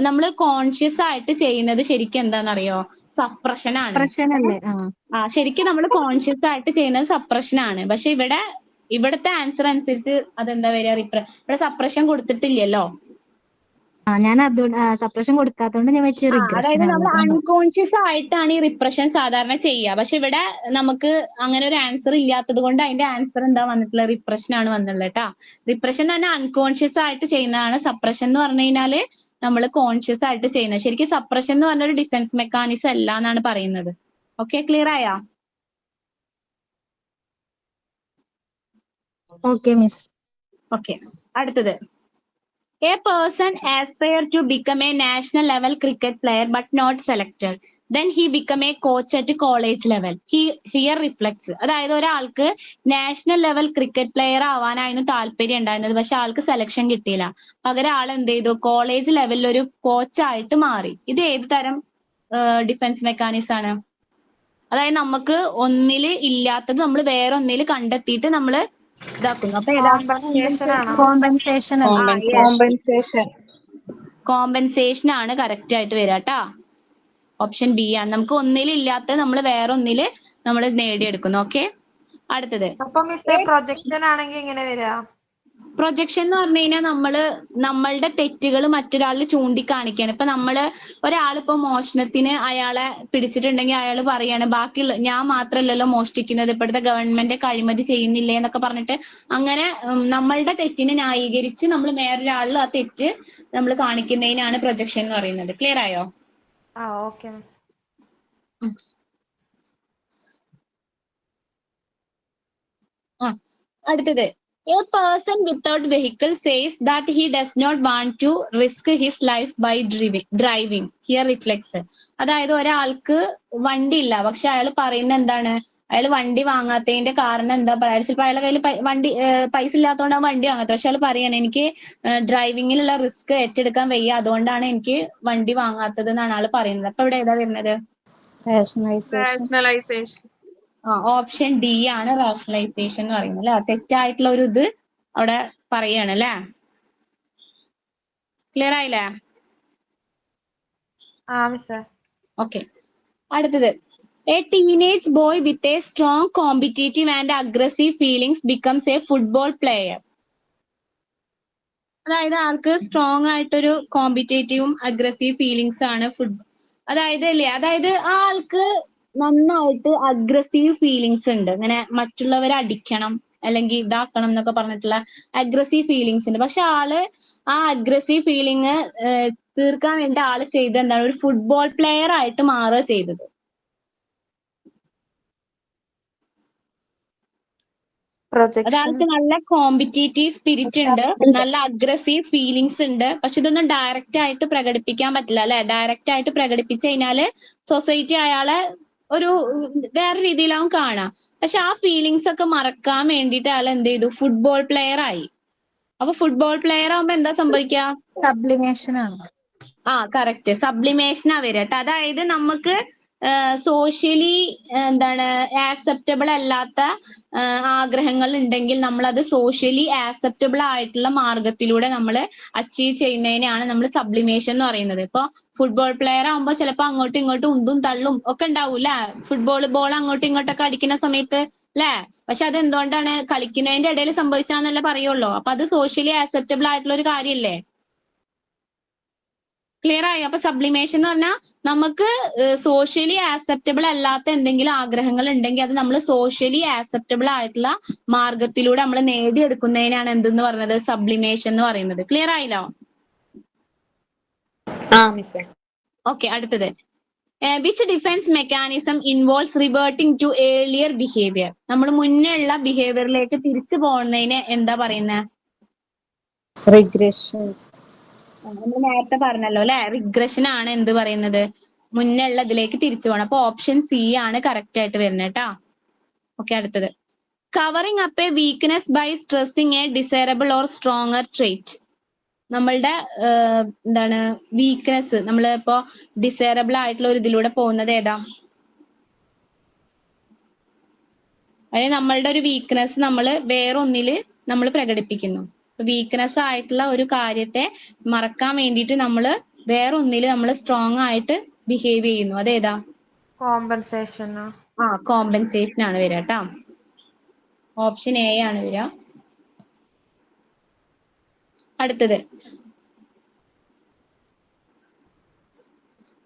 നമ്മൾ കോൺഷ്യസ് ആയിട്ട് ചെയ്യുന്നത് ശരിക്കും എന്താണെന്നറിയോ? സപ്രഷൻ ആണ്. റിപ്രഷൻ അല്ലേ? ശരിക്കും നമ്മൾ കോൺഷ്യസ് ആയിട്ട് ചെയ്യുന്നത് സപ്രഷൻ ആണ്. പക്ഷെ ഇവിടുത്തെ ആൻസർ അനുസരിച്ച് അതെന്താ വരിക? ഇവിടെ സപ്രഷൻ കൊടുത്തിട്ടില്ലല്ലോ. ഞാൻ അത് സപ്രഷൻ കൊടുക്കാത്തോണ്ട് ഞാൻ വെച്ച് റിഗ്രഷൻ അതായത് ആണ്. നമ്മൾ അൺകോൺഷ്യസ് ആയിട്ടാണ് ഈ റിപ്രഷൻ സാധാരണ ചെയ്യുക. പക്ഷെ ഇവിടെ നമുക്ക് അങ്ങനെ ഒരു ആൻസർ ഇല്ലാത്തത് കൊണ്ട് അതിന്റെ ആൻസർ എന്താ വന്നിട്ടുള്ളത്? റിപ്രഷൻ ആണ് വന്നിട്ടുള്ളത് കേട്ടാ. റിപ്രഷൻ തന്നെ അൺകോൺഷ്യസ് ആയിട്ട് ചെയ്യുന്നതാണ്. സപ്രഷൻ എന്ന് പറഞ്ഞു കഴിഞ്ഞാല് നമ്മൾ കോൺഷ്യസ് ആയിട്ട് ചെയ്യുന്നത്. ശരിക്കും സപ്രഷൻ എന്ന് പറഞ്ഞ ഒരു ഡിഫൻസ് മെക്കാനിസം അല്ല എന്നാണ് പറയുന്നത്. ഓക്കെ, ക്ലിയർ ആയാ? Okay miss. ഓക്കെ, അടുത്തത്. A person aspire to become a national level cricket player but not selected. Then he become a coach at college level. Here reflects. അതായത് ഒരാൾക്ക് നാഷണൽ ലെവൽ ക്രിക്കറ്റ് പ്ലെയർ ആവാനായിരുന്നു താല്പര്യം ഉണ്ടായിരുന്നത്. പക്ഷെ ആൾക്ക് selection കിട്ടിയില്ല. പകരം ആൾ എന്ത് ചെയ്തു? കോളേജ് ലെവലിൽ ഒരു കോച്ചായിട്ട് മാറി. ഇത് ഏത് തരം ഡിഫൻസ് മെക്കാനിസം ആണ്? അതായത് നമുക്ക് ഒന്നിൽ ഇല്ലാത്തത് നമ്മൾ വേറെ ഒന്നിൽ കണ്ടെത്തിയിട്ട് നമ്മൾ ഇതാക്കുന്നു. അപ്പൊ ഏതാ? കോമ്പൻസേഷൻ ആണോ? കോമ്പൻസേഷൻ കോമ്പൻസേഷൻ ആണ് കറക്റ്റ് ആയിട്ട് വരിക കേട്ടാ. ഓപ്ഷൻ ബി ആണ്. നമുക്ക് ഒന്നിൽ ഇല്ലാത്ത നമ്മൾ വേറെ ഒന്നിൽ നമ്മൾ നേടിയെടുക്കുന്നു. ഓക്കെ, അടുത്തത്. അപ്പൊ മിസ് പ്രൊജക്ഷൻ ആണെങ്കിൽ എങ്ങനെ വരിക? പ്രൊജക്ഷൻ എന്ന് പറഞ്ഞു കഴിഞ്ഞാൽ നമ്മളുടെ തെറ്റുകൾ മറ്റൊരാളിൽ ചൂണ്ടിക്കാണിക്കുകയാണ്. ഇപ്പൊ ഒരാളിപ്പോ മോഷണത്തിന് അയാളെ പിടിച്ചിട്ടുണ്ടെങ്കിൽ അയാൾ പറയാണ് ബാക്കിയുള്ള ഞാൻ മാത്രമല്ലല്ലോ മോഷ്ടിക്കുന്നത്, ഇപ്പോഴത്തെ ഗവൺമെന്റ് അഴിമതി ചെയ്യുന്നില്ലേ എന്നൊക്കെ പറഞ്ഞിട്ട് അങ്ങനെ നമ്മളുടെ തെറ്റിനെ ന്യായീകരിച്ച് നമ്മൾ വേറൊരാളിൽ ആ തെറ്റ് നമ്മൾ കാണിക്കുന്നതിനാണ് പ്രൊജക്ഷൻ എന്ന് പറയുന്നത്. ക്ലിയർ ആയോ? Okay miss. അടുത്തത്. A person without vehicle says that he does not want to risk his life by driving. Here reflects. അതായത് ഒരാൾക്ക് വണ്ടി ഇല്ല, പക്ഷെ അയാൾ പറയുന്നത് എന്താണ്? അയാൾ വണ്ടി വാങ്ങാത്തതിന്റെ കാരണം എന്താ പറയുക? ചിലപ്പോൾ അയാളുടെ കയ്യിൽ പൈസ ഇല്ലാത്തതുകൊണ്ട് ആ വണ്ടി വാങ്ങാത്ത. പക്ഷെ അയാൾ പറയാണ് എനിക്ക് ഡ്രൈവിങ്ങിലുള്ള റിസ്ക് ഏറ്റെടുക്കാൻ വയ്യ, അതുകൊണ്ടാണ് എനിക്ക് വണ്ടി വാങ്ങാത്തത് എന്നാണ് ആൾ പറയുന്നത്. അപ്പൊ ഇവിടെ ഏതാ വരുന്നത്? Rationalization. ഓപ്ഷൻ ഡി ആണ് റാഷണലൈസേഷൻ എന്ന് പറയുന്നത് അല്ലെ. തെറ്റായിട്ടുള്ള ഒരു ഇത് അവിടെ പറയാണ് അല്ലെ. ക്ലിയർ ആയില്ലേ? ഓക്കെ, അടുത്തത്. A teenage boy with a strong competitive and aggressive feelings becomes a football player. അതായത് ആൾക്ക് സ്ട്രോങ് ആയിട്ടൊരു കോമ്പറ്റേറ്റീവും അഗ്രസീവ് ഫീലിങ്സ് ആണ് അതായത് ആ ആൾക്ക് നന്നായിട്ട് അഗ്രസീവ് ഫീലിങ്സ് ഉണ്ട്. ഇങ്ങനെ മറ്റുള്ളവരെ അടിക്കണം അല്ലെങ്കിൽ ഇതാക്കണം എന്നൊക്കെ പറഞ്ഞിട്ടുള്ള അഗ്രസീവ് ഫീലിങ്സ് ഉണ്ട്. പക്ഷെ ആള് ആ അഗ്രസീവ് ഫീലിംഗ് തീർക്കാൻ വേണ്ടി ആള് ചെയ്തത് എന്താണ്? ഒരു ഫുട്ബോൾ പ്ലെയർ ആയിട്ട് മാറുക ചെയ്തത്. അതാൾക്ക് നല്ല കോമ്പറ്റേറ്റീവ് സ്പിരിറ്റ് ഉണ്ട്, നല്ല അഗ്രസീവ് ഫീലിങ്സ് ഉണ്ട്. പക്ഷെ ഇതൊന്നും ഡയറക്റ്റ് ആയിട്ട് പ്രകടിപ്പിക്കാൻ പറ്റില്ല അല്ലെ. ഡയറക്റ്റ് ആയിട്ട് പ്രകടിപ്പിച്ചു കഴിഞ്ഞാല് സൊസൈറ്റി അയാളെ ഒരു വേറെ രീതിയിലാവും കാണാം. പക്ഷെ ആ ഫീലിങ്സ് ഒക്കെ മറക്കാൻ വേണ്ടിയിട്ട് അയാൾ എന്ത് ചെയ്തു? ഫുട്ബോൾ പ്ലെയർ ആയി. അപ്പൊ ഫുട്ബോൾ പ്ലെയർ ആവുമ്പോ എന്താ സംഭവിക്കുക? സബ്ലിമേഷൻ ആണ്. കറക്റ്റ്, സബ്ലിമേഷനാ വരിക കേട്ടോ. അതായത് നമുക്ക് സോഷ്യലി എന്താണ് ആക്സെപ്റ്റബിൾ അല്ലാത്ത ആഗ്രഹങ്ങൾ ഉണ്ടെങ്കിൽ നമ്മൾ അത് സോഷ്യലി ആക്സെപ്റ്റബിൾ ആയിട്ടുള്ള മാർഗത്തിലൂടെ നമ്മൾ അച്ചീവ് ചെയ്യുന്നതിനെയാണ് നമ്മൾ സബ്ലിമേഷൻ എന്ന് പറയുന്നത്. ഇപ്പൊ ഫുട്ബോൾ പ്ലെയർ ആകുമ്പോൾ ചിലപ്പോൾ അങ്ങോട്ടും ഇങ്ങോട്ടും ഉന്തും തള്ളും ഒക്കെ ഉണ്ടാവും അല്ലെ, ബോൾ അങ്ങോട്ടും ഇങ്ങോട്ടൊക്കെ അടിക്കുന്ന സമയത്ത് അല്ലെ. പക്ഷെ അത് എന്തുകൊണ്ടാണ് കളിക്കുന്നതിന്റെ ഇടയിൽ സംഭവിച്ചാന്നല്ലേ പറയുള്ളൂ. അപ്പൊ അത് സോഷ്യലി ആക്സെപ്റ്റബിൾ ആയിട്ടുള്ള ഒരു കാര്യമല്ലേ. ക്ലിയർ ആയോ? അപ്പൊ സബ്ലിമേഷൻ എന്ന് പറഞ്ഞാൽ നമുക്ക് സോഷ്യലി ആക്സെപ്റ്റബിൾ അല്ലാത്ത എന്തെങ്കിലും ആഗ്രഹങ്ങൾ ഉണ്ടെങ്കിൽ അത് നമ്മൾ സോഷ്യലി ആക്സെപ്റ്റബിൾ ആയിട്ടുള്ള മാർഗത്തിലൂടെ നമ്മൾ നേടിയെടുക്കുന്നതിനാണ് എന്തെന്ന് പറയുന്നത്, സബ്ലിമേഷൻ എന്ന് പറയുന്നത്. ക്ലിയർ ആയില്ലോ? ഓക്കെ, അടുത്തത് which defence mechanism involves reverting to earlier behaviour. നമ്മൾ മുന്നേ ഉള്ള ബിഹേവിയറിലേക്ക് തിരിച്ചു പോകുന്നതിന് എന്താ പറയുന്നത്? റിഗ്രഷൻ. നമ്മൾ നേരത്തെ പറഞ്ഞല്ലോ അല്ലെ, റിഗ്രഷൻ ആണ് എന്ത് പറയുന്നത്, മുന്നേ ഉള്ള ഇതിലേക്ക് തിരിച്ചു പോകണം. അപ്പൊ ഓപ്ഷൻ സി ആണ് കറക്റ്റ് ആയിട്ട് വരുന്നത് കേട്ടാ. ഓക്കെ, അടുത്തത് covering up a weakness by stressing a desirable or stronger trait. നമ്മളുടെ എന്താണ് വീക്ക്നെസ്, നമ്മൾ ഇപ്പോ ഡിസൈറബിൾ ആയിട്ടുള്ള ഒരു ഇതിലൂടെ പോകുന്നത് ഏതാ? അതായത് നമ്മളുടെ ഒരു വീക്ക്നെസ് നമ്മൾ വേറൊന്നില് നമ്മൾ പ്രകടിപ്പിക്കുന്നു. വീക്ക്നെസ് ആയിട്ടുള്ള ഒരു കാര്യത്തെ മറക്കാൻ വേണ്ടിയിട്ട് നമ്മൾ വേറൊന്നില് നമ്മൾ സ്ട്രോങ് ആയിട്ട് ബിഹേവ് ചെയ്യുന്നു. അതേതാ? കോമ്പൻസേഷൻ. കോമ്പൻസേഷൻ ആണ് വരിക കേട്ടോ. ഓപ്ഷൻ എ ആണ് വരിക. അടുത്തത്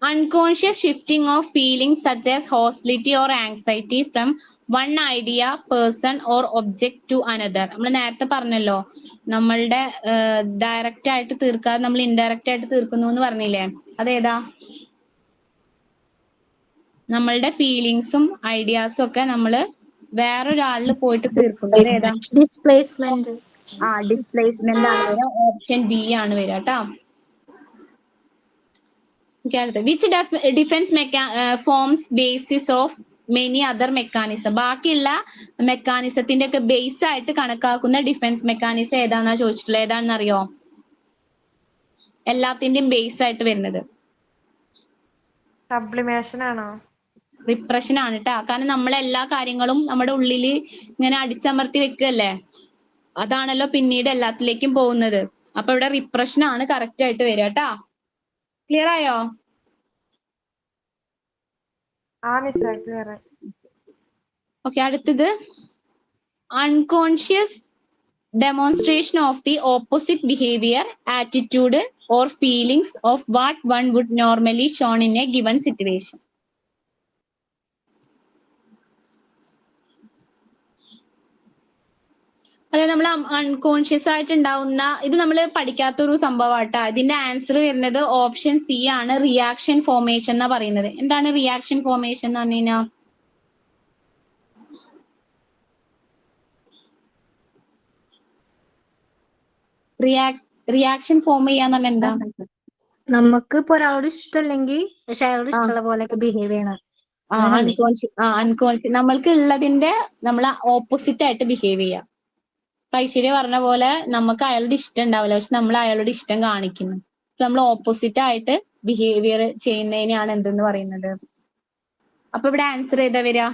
unconscious shifting of feelings such as hostility or anxiety from one idea, person or object to another. നമ്മൾ നേരത്തെ പറഞ്ഞല്ലോ, നമ്മളുടെ ഡയറക്റ്റ് ആയിട്ട് തീർക്കാതെ നമ്മൾ ഇൻഡയറക്റ്റ് ആയിട്ട് തീർക്കുന്നു എന്ന് പറഞ്ഞില്ലേ, അതേതാ? നമ്മളുടെ ഫീലിങ്സും ഐഡിയാസും ഒക്കെ നമ്മൾ വേറൊരാളിൽ പോയിട്ട് തീർക്കുന്നു. അതേതാ? ഡിസ്പ്ലേസ്മെന്റ്. ഡിസ്പ്ലേസ്മെന്റ് ആണ് വരിക. ഓപ്ഷൻ ബി ആണ് വരിക കേട്ടോ. Which defence forms basis of many other mechanism. ബാക്കിയുള്ള മെക്കാനിസത്തിന്റെ ഒക്കെ ബേസ് ആയിട്ട് കണക്കാക്കുന്ന ഡിഫൻസ് മെക്കാനിസം ഏതാന്നാ ചോദിച്ചിട്ടുള്ളത്. ഏതാണെന്ന് അറിയോ? എല്ലാത്തിന്റെയും ബേസ് ആയിട്ട് വരുന്നത് സബ്ലിമേഷൻ ആണോ? റിപ്രഷൻ ആണ് കേട്ടോ. കാരണം നമ്മളെല്ലാ കാര്യങ്ങളും നമ്മുടെ ഉള്ളില് ഇങ്ങനെ അടിച്ചമർത്തി വെക്കല്ലേ, അതാണല്ലോ പിന്നീട് എല്ലാത്തിലേക്കും പോകുന്നത്. അപ്പൊ ഇവിടെ റിപ്രഷൻ ആണ് കറക്റ്റ് ആയിട്ട് വരിക കേട്ടാ. ക്ലിയർ ആയോ? ക്ലിയർ. ഓക്കെ, അടുത്തത് unconscious demonstration of the opposite behaviour, attitude or feelings of what one would normally shown in a given situation. അതായത് നമ്മൾ അൺകോൺഷ്യസ് ആയിട്ട് ഉണ്ടാവുന്ന, ഇത് നമ്മൾ പഠിക്കാത്തൊരു സംഭവമാട്ടാ. ഇതിന്റെ ആൻസർ വരുന്നത് ഓപ്ഷൻ സി ആണ്, റിയാക്ഷൻ ഫോർമേഷൻ എന്നാ പറയുന്നത്. എന്താണ് റിയാക്ഷൻ ഫോർമേഷൻ എന്ന് പറഞ്ഞു കഴിഞ്ഞാൽ? റിയാക്ഷൻ ഫോം ചെയ്യാന്ന് പറഞ്ഞാൽ എന്താ? നമുക്ക് ഇപ്പൊ ഒരാളോട് ഇഷ്ടമല്ലെങ്കിൽ പക്ഷെ അയാളോട് ഇഷ്ടമുള്ള പോലെയൊക്കെ ബിഹേവ് ചെയ്യണം. അൺകോൺഷ്യസ് നമ്മൾക്ക് ഉള്ളതിന്റെ നമ്മൾ ഓപ്പോസിറ്റ് ആയിട്ട് ബിഹേവ് ചെയ്യാം. ഐശ്വര്യ പറഞ്ഞ പോലെ നമുക്ക് അയാളുടെ ഇഷ്ടം ഉണ്ടാവില്ല, പക്ഷെ നമ്മൾ അയാളുടെ ഇഷ്ടം കാണിക്കുന്നു. നമ്മൾ ഓപ്പോസിറ്റ് ആയിട്ട് ബിഹേവിയർ ചെയ്യുന്നതിനെയാണ് എന്തെന്ന് പറയുന്നത്. അപ്പൊ ഇവിടെ ആൻസർ ഏതാ വരിക?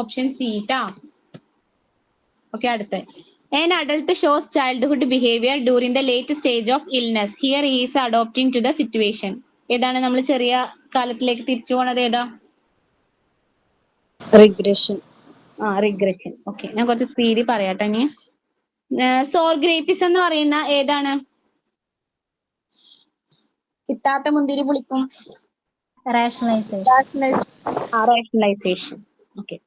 ഓപ്ഷൻ സി ട്ടാ. ഓക്കെ, അടുത്ത an adult shows childhood behavior during the late stage of illness. Here he is adopting to the situation. ഏതാണ് നമ്മൾ ചെറിയ കാലത്തിലേക്ക് തിരിച്ചു പോണത്? ഏതാ? റിഗ്രഷൻ. റിഗ്രഷൻ. ഓക്കെ, ഞാൻ കുറച്ച് സ്പീഡിൽ പറയാട്ടെ. ഇനി സോർഗ്രേപ്പിസ് എന്ന് പറയുന്ന ഏതാണ്? കിട്ടാത്ത മുന്തിരി പുളിക്കും. Rationalisation. Okay.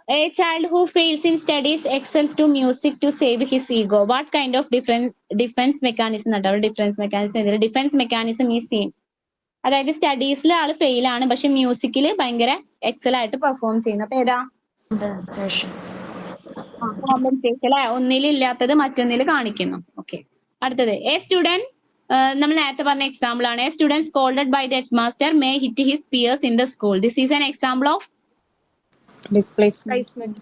A child who fails in studies excels to music to save his ego. What kind of defense mechanism? Defense mechanism is seen. അതായത് സ്റ്റഡീസിൽ ആള് ഫെയിൽ ആണ്, പക്ഷെ മ്യൂസിക്കിൽ ഭയങ്കര എക്സൽ ആയിട്ട് പെർഫോം ചെയ്യുന്നു. അപ്പൊ ഏതാ? കോമ്പൻസേഷൻ അല്ലെ, ഒന്നിലില്ലാത്തത് മറ്റൊന്നിൽ കാണിക്കുന്നു. ഓക്കെ, അടുത്തത് എ സ്റ്റുഡന്റ്, നമ്മൾ നേരത്തെ പറഞ്ഞ എക്സാമ്പിൾ ആണ്. A student scolded by the head master may hit his peers in the school. This is an example of displacement.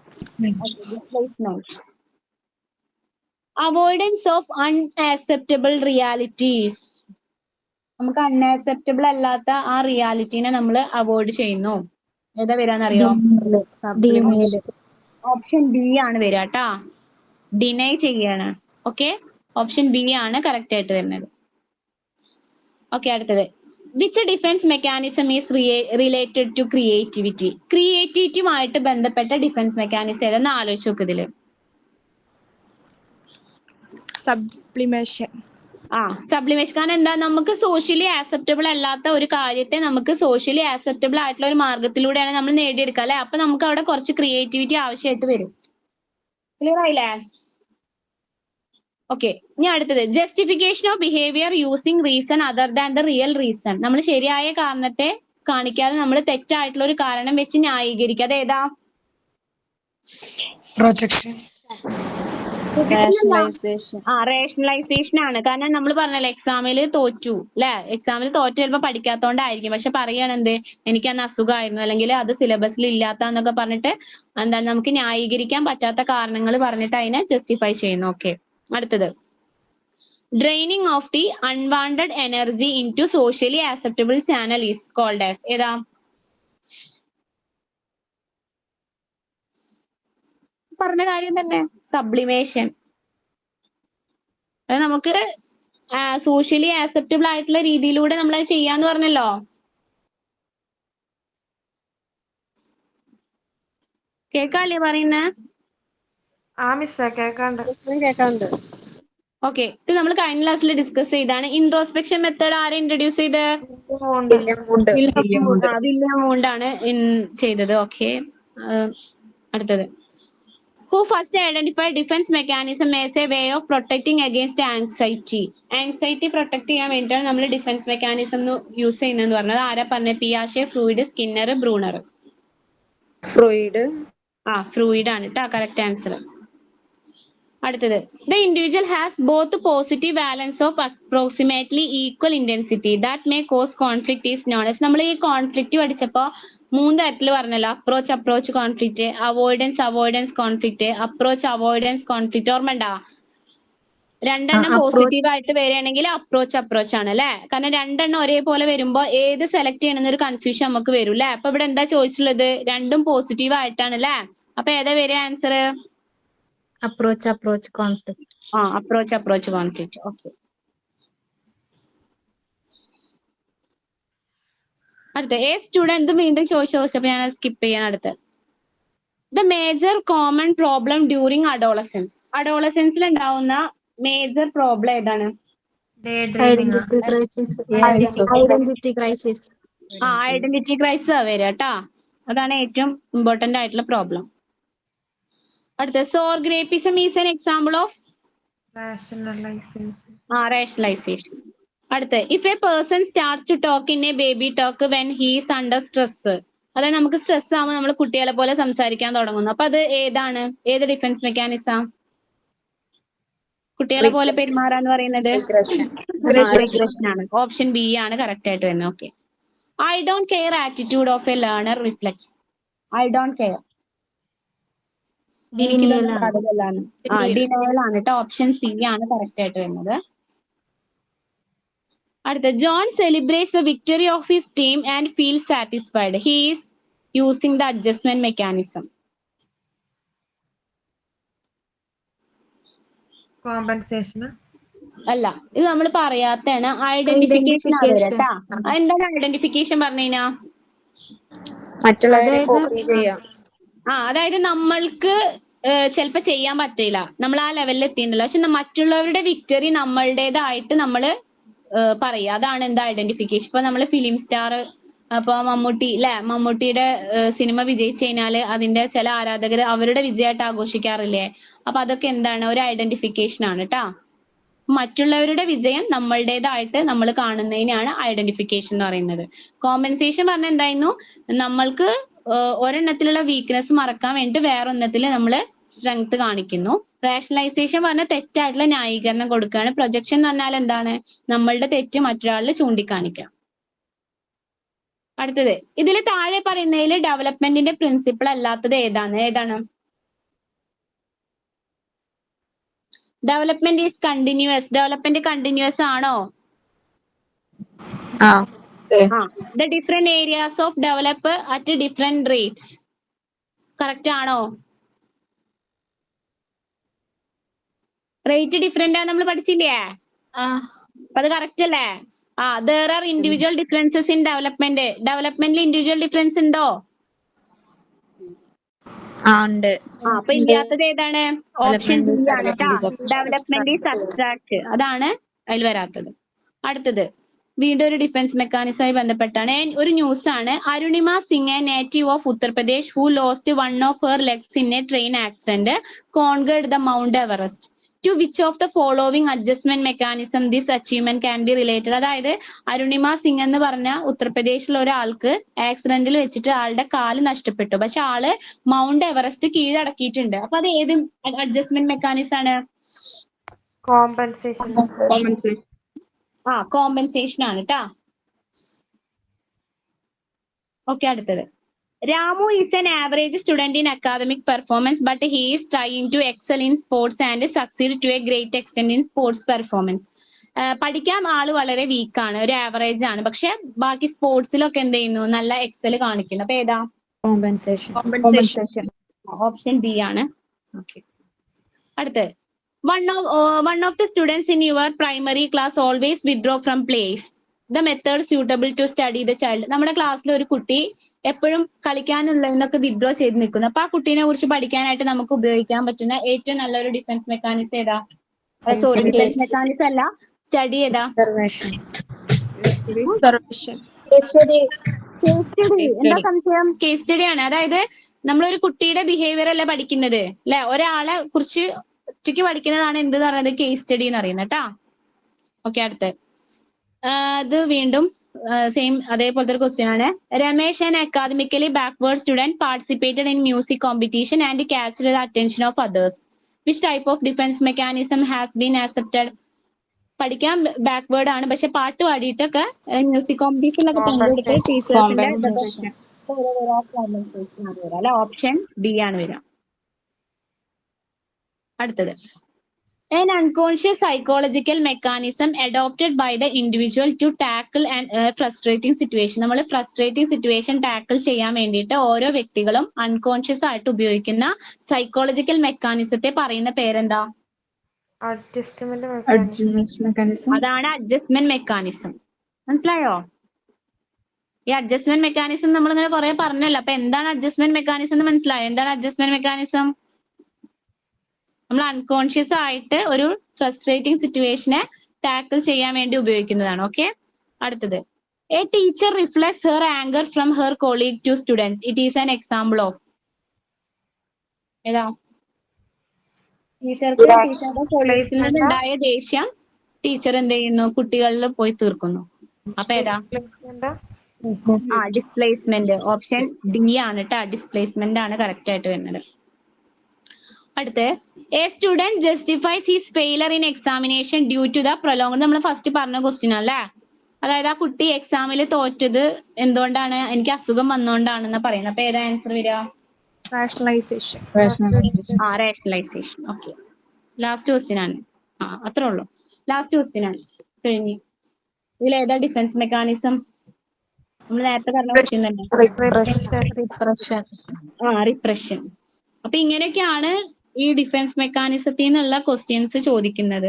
Avoidance of unacceptable realities. നമുക്ക് അൺആക്സെപ്റ്റബിൾ അല്ലാത്ത ആ റിയാലിറ്റീനെ നമ്മൾ അവോയ്ഡ് ചെയ്യുന്നു. ഏതാ വരാന്നറിയോ? ഡിനേഡ്. ഓപ്ഷൻ ബി ആണ് വരിക കേട്ടാ. ഡിനൈ ചെയ്യാണ്. ഓക്കെ, ഓപ്ഷൻ ബി ആണ് കറക്റ്റ് ആയിട്ട് വരുന്നത്. ഓക്കെ, അടുത്തത് which defence mechanism is related to creativity? ക്രിയേറ്റിവിറ്റിയുമായിട്ട് ബന്ധപ്പെട്ട ഡിഫൻസ് മെക്കാനിസം ഏതെന്ന് ആലോചിച്ച് നോക്ക് ഇതില്. സബ്ലിമേഷൻ. സബ്ലിമേഷൻ. കാരണം എന്താ, നമുക്ക് സോഷ്യലി ആക്സെപ്റ്റബിൾ അല്ലാത്ത ഒരു കാര്യത്തെ നമുക്ക് സോഷ്യലി ആക്സെപ്റ്റബിൾ ആയിട്ടുള്ള ഒരു മാർഗത്തിലൂടെയാണ് നമ്മൾ നേടിയെടുക്കുക അല്ലെ. അപ്പൊ നമുക്ക് അവിടെ കുറച്ച് ക്രിയേറ്റിവിറ്റി ആവശ്യമായിട്ട് വരും. ക്ലിയർ ആയില്ലേ? ഓക്കെ, ഇനി അടുത്തത് justification of behaviour using reason other than the real reason. നമ്മൾ ശരിയായ കാരണത്തെ കാണിക്കാതെ നമ്മൾ തെറ്റായിട്ടുള്ള ഒരു കാരണം വെച്ച് ന്യായീകരിക്കുക. അത് ഏതാ? projection, റേഷണലൈസേഷൻ ആണ്. കാരണം നമ്മൾ പറഞ്ഞല്ലോ എക്സാമിൽ തോറ്റു അല്ലെ, എക്സാമിൽ തോറ്റു ചിലപ്പോൾ പഠിക്കാത്തോണ്ടായിരിക്കും, പക്ഷെ പറയാണ് എന്ത്, എനിക്ക് അന്ന് അസുഖമായിരുന്നു അല്ലെങ്കിൽ അത് സിലബസിൽ ഇല്ലാത്തന്നൊക്കെ പറഞ്ഞിട്ട് എന്താണ് നമുക്ക് ന്യായീകരിക്കാൻ പറ്റാത്ത കാരണങ്ങൾ പറഞ്ഞിട്ട് അതിനെ ജസ്റ്റിഫൈ ചെയ്യുന്നു. ഓക്കെ, അടുത്തത് draining of the unwanted energy into socially acceptable channel is called as. ഏതാ? പറഞ്ഞ കാര്യം തന്നെ, സബ്ലിമേഷൻ. അത് നമുക്ക് സോഷ്യലി ആക്സെപ്റ്റബിൾ ആയിട്ടുള്ള രീതിയിലൂടെ നമ്മൾ അത് ചെയ്യാന്ന് പറഞ്ഞല്ലോ. കേക്കാല്ലേ പറയുന്നേ? മിസ്സേ കേക്കാണ്ട്. ഓക്കെ, ഇത് നമ്മൾ കഴിഞ്ഞ ക്ലാസ്സിൽ ഡിസ്കസ് ചെയ്താണ്. ഇൻട്രോസ്പെക്ഷൻ മെത്തേഡ് ആരെ ഇൻട്രൊഡ്യൂസ് ചെയ്ത്? വില്യം വൂണ്ടാണ് ചെയ്തത്. ഓക്കെ, അടുത്തത് who first identified defense mechanism as a way of protecting against anxiety? Anxiety protect ചെയ്യാൻ വേണ്ടിയിട്ടാണ് നമ്മൾ ഡിഫൻസ് മെക്കാനിസം യൂസ് ചെയ്യുന്നതെന്ന് പറഞ്ഞത് ആരാ പറഞ്ഞത്? പിയാഷെ, ഫ്രൂയിഡ്, സ്കിന്നർ, ബ്രൂണർ. ഫ്രൂയിഡ് ആണ് കേട്ടോ കറക്റ്റ് ആൻസർ. അടുത്തത് the individual has both positive valence of approximately equal intensity that may cause conflict is known as. നമ്മൾ ഈ കോൺഫ്ലിക്റ്റ് പഠിച്ചപ്പോ 3 തരത്തിൽ പറഞ്ഞല്ലോ. Approach conflict, avoidance conflict, avoidance conflict. ഓർമ്മണ്ടാ? 2 പോസിറ്റീവ് ആയിട്ട് വരികയാണെങ്കിൽ അപ്രോച്ച് ആണ് അല്ലെ. കാരണം 2 ഒരേപോലെ വരുമ്പോ ഏത് സെലക്ട് ചെയ്യണമെന്ന് ഒരു കൺഫ്യൂഷൻ നമുക്ക് വരും അല്ലെ. അപ്പൊ ഇവിടെ എന്താ ചോദിച്ചിട്ടുള്ളത്? 2 പോസിറ്റീവ് ആയിട്ടാണ് അല്ലെ. അപ്പൊ ഏതാ വരിക answer? Approach conflict. Approach conflict. Okay, അടുത്ത സ്റ്റുഡന്റ് വീണ്ടും ചോദിച്ചപ്പോ ഞാൻ സ്കിപ്പ് ചെയ്യാൻ. അടുത്ത് the major common problem during അഡോളസൻസിൽ ഉണ്ടാവുന്ന മേജർ പ്രോബ്ലം ഏതാണ്? Identity crisis. ഐഡന്റിറ്റി ക്രൈസിസ് വരിക കേട്ടാ. അതാണ് ഏറ്റവും ഇമ്പോർട്ടന്റ് ആയിട്ടുള്ള പ്രോബ്ലം. അടുത്ത sour grapism is an example of rationalisation. അടുത്ത് if a person starts to talk in a baby talk when he's under stress. അതായത് നമുക്ക് സ്ട്രെസ് ആവുമ്പോൾ നമ്മൾ കുട്ടികളെ പോലെ സംസാരിക്കാൻ തുടങ്ങുന്നു. അപ്പൊ അത് ഏതാണ്? ഏത് ഡിഫൻസ് മെക്കാനിസം? കുട്ടികളെ പോലെ പെരുമാറാന്ന് പറയുന്നത് റിഗ്രഷൻ ആണ്. ഓപ്ഷൻ ബി ആണ് കറക്റ്റ് ആയിട്ട് വരുന്നത്. Okay, I don't care attitude of A learner reflex. I don't care, എനിക്കിതൊന്നും പാടില്ലാണ്. ഡിനയൽ ആണ് കേട്ടോ. ഓപ്ഷൻ സി ആണ് കറക്റ്റ് ആയിട്ട് വരുന്നത്. അടുത്ത John celebrates the victory of his team and feel satisfied. He is using the adjustment mechanism. Compensation അല്ല, ഇത് നമ്മൾ പറയാത്തതാണ്. ഐഡന്റിഫിക്കേഷൻ ആണ് കേട്ടാ. എന്താണ് ഐഡന്റിഫിക്കേഷൻ പറഞ്ഞാ? മറ്റുള്ളവരെ കോപ്പി ചെയ്യാം. അതായത് നമ്മൾക്ക് ചിലപ്പോ ചെയ്യാൻ പറ്റില്ല, നമ്മൾ ആ ലെവലിൽ എത്തിയിട്ടുണ്ടല്ലോ, പക്ഷെ മറ്റുള്ളവരുടെ വിക്ടറി നമ്മളുടേതായിട്ട് നമ്മൾ പറയുക. അതാണ് എന്താ ഐഡന്റിഫിക്കേഷൻ. ഇപ്പൊ നമ്മള് ഫിലിം സ്റ്റാർ, അപ്പൊ മമ്മൂട്ടി അല്ലെ, മമ്മൂട്ടിയുടെ സിനിമ വിജയിച്ചു കഴിഞ്ഞാല് അതിന്റെ ചില ആരാധകർ അവരുടെ വിജയമായിട്ട് ആഘോഷിക്കാറില്ലേ. അപ്പൊ അതൊക്കെ എന്താണ്? ഒരു ഐഡന്റിഫിക്കേഷൻ ആണ് കേട്ടാ. മറ്റുള്ളവരുടെ വിജയം നമ്മളുടേതായിട്ട് നമ്മൾ കാണുന്നതിനാണ് ഐഡന്റിഫിക്കേഷൻ എന്ന് പറയുന്നത്. കോമ്പൻസേഷൻ പറഞ്ഞാൽ എന്തായിരുന്നു? നമ്മൾക്ക് ഒരെണ്ണത്തിലുള്ള വീക്ക്നെസ് മറക്കാൻ വേണ്ടി വേറൊരെണ്ണത്തിൽ നമ്മൾ സ്ട്രെങ്ത് കാണിക്കുന്നു. റേഷണലൈസേഷൻ പറഞ്ഞാൽ തെറ്റായിട്ടുള്ള ന്യായീകരണം കൊടുക്കുകയാണ്. പ്രൊജക്ഷൻ എന്ന് പറഞ്ഞാൽ എന്താണ്? നമ്മളുടെ തെറ്റ് മറ്റൊരാളിൽ ചൂണ്ടിക്കാണിക്കാം. അടുത്തത് ഇതിൽ താഴെ പറയുന്നതിൽ ഡെവലപ്മെന്റിന്റെ പ്രിൻസിപ്പിൾ അല്ലാത്തത് ഏതാണ്? Development is continuous. Development continuous ആണോ? The different areas of develop at different rates. Correct ആണോ? റേറ്റ് ഡിഫറെന്റ് ആണ് നമ്മൾ പഠിച്ചില്ലേ? അപ്പൊ അത് കറക്റ്റ് അല്ലേ? there are individual differences in development. ഡെവലപ്മെന്റിൽ ഇൻഡിവിജ്വൽ ഡിഫറൻസ് ഉണ്ടോ? ഉണ്ട്. അപ്പൊ ഇല്ലാത്തത് ഏതാണ്? ഓപ്ഷൻ ഡി ആണ് കേട്ടോ. Development is abstract. അതാണ് അതിൽ വരാത്തത്. അടുത്തത് വീണ്ടും ഒരു ഡിഫൻസ് മെക്കാനിസമായി ബന്ധപ്പെട്ടാണ്. ഒരു ന്യൂസ് ആണ്. Arunima Singh, a native of Uttar Pradesh who lost one of her legs in a train accident conquered the Mount Everest. To which of the following adjustment mechanism this achievement can be related. അതായത് അരുണിമ സിംഗ് എന്ന് പറഞ്ഞ ഉത്തർപ്രദേശിലെ ഒരാൾക്ക് ആക്സിഡന്റിൽ വെച്ചിട്ട് ആളുടെ കാല് നഷ്ടപ്പെട്ടു. പക്ഷെ ആള് മൗണ്ട് എവറസ്റ്റ് കീഴടക്കിയിട്ടുണ്ട്. അപ്പൊ അത് ഏത് അഡ്ജസ്റ്റ്മെന്റ് മെക്കാനിസം ആണ്? കോമ്പൻസേഷൻ. കോമ്പൻസേഷൻ ആണ് കേട്ടാ. ഓക്കെ, അടുത്തത് Ramu is an average student in academic performance but he is trying to excel in sports and succeed to a great extent in sports performance. പഠിക്കാൻ ആള് വളരെ വീക്കാണ്, ഒരു ആവറേജ് ആണ്, പക്ഷെ ബാക്കി സ്പോർട്സിലൊക്കെ എന്ത് ചെയ്യുന്നു? നല്ല എക്സൽ കാണിക്കുന്നു. അപ്പൊ ഏതാ? കോമ്പൻസേഷൻ. ഓപ്ഷൻ ബി ആണ്. ഓക്കെ, അടുത്തത് one of the students in your primary class always withdraw from plays. The method suitable to study the child. നമ്മുടെ ക്ലാസ്സിൽ ഒരു കുട്ടി എപ്പോഴും കളിക്കാനുള്ളതെന്നൊക്കെ വിഡ്രോ ചെയ്ത് നിൽക്കുന്നു. അപ്പൊ ആ കുട്ടീനെ കുറിച്ച് പഠിക്കാനായിട്ട് നമുക്ക് ഉപയോഗിക്കാൻ പറ്റുന്ന ഏറ്റവും നല്ലൊരു ഡിഫൻസ് മെക്കാനിസം ഏതാ? സോറി, ഡിഫൻസ് മെക്കാനിസം അല്ല, സ്റ്റഡി ഏതാ? എന്താ സംശയം? കേസ് സ്റ്റഡി ആണ്. അതായത് നമ്മളൊരു കുട്ടിയുടെ ബിഹേവിയർ അല്ല പഠിക്കുന്നത് അല്ലെ, ഒരാളെ കുറിച്ച് ഒറ്റയ്ക്ക് പഠിക്കുന്നതാണ് എന്ത് പറയുന്നത്? കേസ് സ്റ്റഡി എന്ന് പറയുന്നത് കേട്ടാ. ഓക്കെ, അടുത്ത് ഇത് വീണ്ടും സെയിം അതേപോലത്തെ ഒരു ക്വസ്റ്റ്യൻ ആണ്. Ramesh, an academically backward student, participated in music competition and ക്യാച്ച്ഡ് the attention of others. Which type of defence mechanism has been accepted? പഠിക്കാൻ ബാക്ക്വേർഡ് ആണ്, പക്ഷെ പാട്ട് പാടിയിട്ടൊക്കെ മ്യൂസിക് കോമ്പറ്റീഷനിലൊക്കെ പങ്കെടുത്ത് ടീച്ചേഴ്സിന്റെ അല്ലെ. ഓപ്ഷൻ ഡി ആണ് വരിക. അടുത്തത് an unconscious psychological mechanism adopted by the individual to tackle an frustrating situation. നമ്മൾ ഫ്രസ്ട്രേറ്റിംഗ് സിറ്റുവേഷൻ ടാക്കിൾ ചെയ്യാൻ വേണ്ടിയിട്ട് ഓരോ വ്യക്തികളും അൺകോൺഷ്യസ് ആയിട്ട് ഉപയോഗിക്കുന്ന സൈക്കോളജിക്കൽ മെക്കാനിസത്തെ പറയുന്ന പേരെന്താ? Adjustment mechanism. അതാണ് അഡ്ജസ്റ്റ്മെന്റ് മെക്കാനിസം. മനസ്സിലായോ? ഈ അഡ്ജസ്റ്റ്മെന്റ് മെക്കാനിസം നമ്മൾ ഇങ്ങനെ കുറെ പറഞ്ഞല്ലോ. അപ്പൊ എന്താണ് അഡ്ജസ്റ്റ്മെന്റ് മെക്കാനിസം എന്ന് മനസ്സിലായോ? എന്താണ് അഡ്ജസ്റ്റ്മെന്റ് മെക്കാനിസം? നമ്മൾ അൺകോൺഷ്യസ് ആയിട്ട് ഒരു ഫ്രസ്ട്രേറ്റിംഗ് സിറ്റുവേഷനെ ടാക്കിൾ ചെയ്യാൻ വേണ്ടി ഉപയോഗിക്കുന്നതാണ്. ഓക്കെ, അടുത്തത് a teacher reflects her anger from her colleague to students. It is an example of ഏതാ? ടീച്ചറുടെ കൊളീഗ്സിൽ നിന്നുണ്ടായ ദേഷ്യം ടീച്ചർ എന്ത് ചെയ്യുന്നു? കുട്ടികളിൽ പോയി തീർക്കുന്നു. അപ്പൊ ഏതാ? ഡിസ്പ്ലേസ്മെന്റ്. ഓപ്ഷൻ ഡി ആണ് കേട്ടാ. ഡിസ്പ്ലേസ്മെന്റ് ആണ് കറക്റ്റ് ആയിട്ട് വരുന്നത്. അടുത്ത് a student justifies his failure in examination due to the prolong. നമ്മൾ ഫസ്റ്റ് പറഞ്ഞ ക്വസ്റ്റ്യൻ അല്ലേ? അതായത് ആ കുട്ടി എക്സാമിൽ തോറ്റത് എന്തുകൊണ്ടാണ്? എനിക്ക് അസുഖം വന്നുകൊണ്ടാണെന്ന് പറയുന്നത്. അപ്പൊ ഏതാ ആൻസർ വരിക? Rationalisation. Rationalisation. Okay, last question ആണ്. അത്രേ ഉള്ളൂ. ലാസ്റ്റ് ക്വസ്റ്റ്യൻ ആണ്, കഴിഞ്ഞു. ഇതിൽ ഏതാ ഡിഫൻസ് മെക്കാനിസം? നമ്മൾ നേരത്തെ പറഞ്ഞ ക്വസ്റ്റ്യൻ തന്നെ. റിപ്രഷൻ. അപ്പൊ ഇങ്ങനെയൊക്കെയാണ് ഈ ഡിഫൻസ് മെക്കാനിസത്തിൽ നിന്നുള്ള ക്വസ്റ്റ്യൻസ് ചോദിക്കുന്നത്.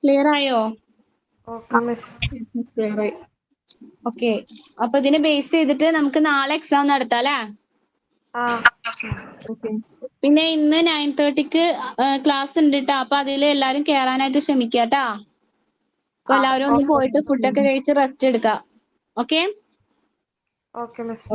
ക്ലിയർ ആയോ? ഓക്കെ, അപ്പൊ ഇതിനെ ബേസ് ചെയ്തിട്ട് നമുക്ക് നാളെ എക്സാം നടത്താം അല്ലേ? പിന്നെ ഇന്ന് 9:30 ക്ലാസ് ഉണ്ട് കേട്ടോ. അപ്പൊ അതിൽ എല്ലാരും കേറാനായിട്ട് ശ്രമിക്കാട്ടാ. അപ്പൊ എല്ലാവരും ഒന്ന് പോയിട്ട് ഫുഡൊക്കെ കഴിച്ച് റെസ്റ്റ് എടുക്കാം. ഓക്കെ. Okay miss.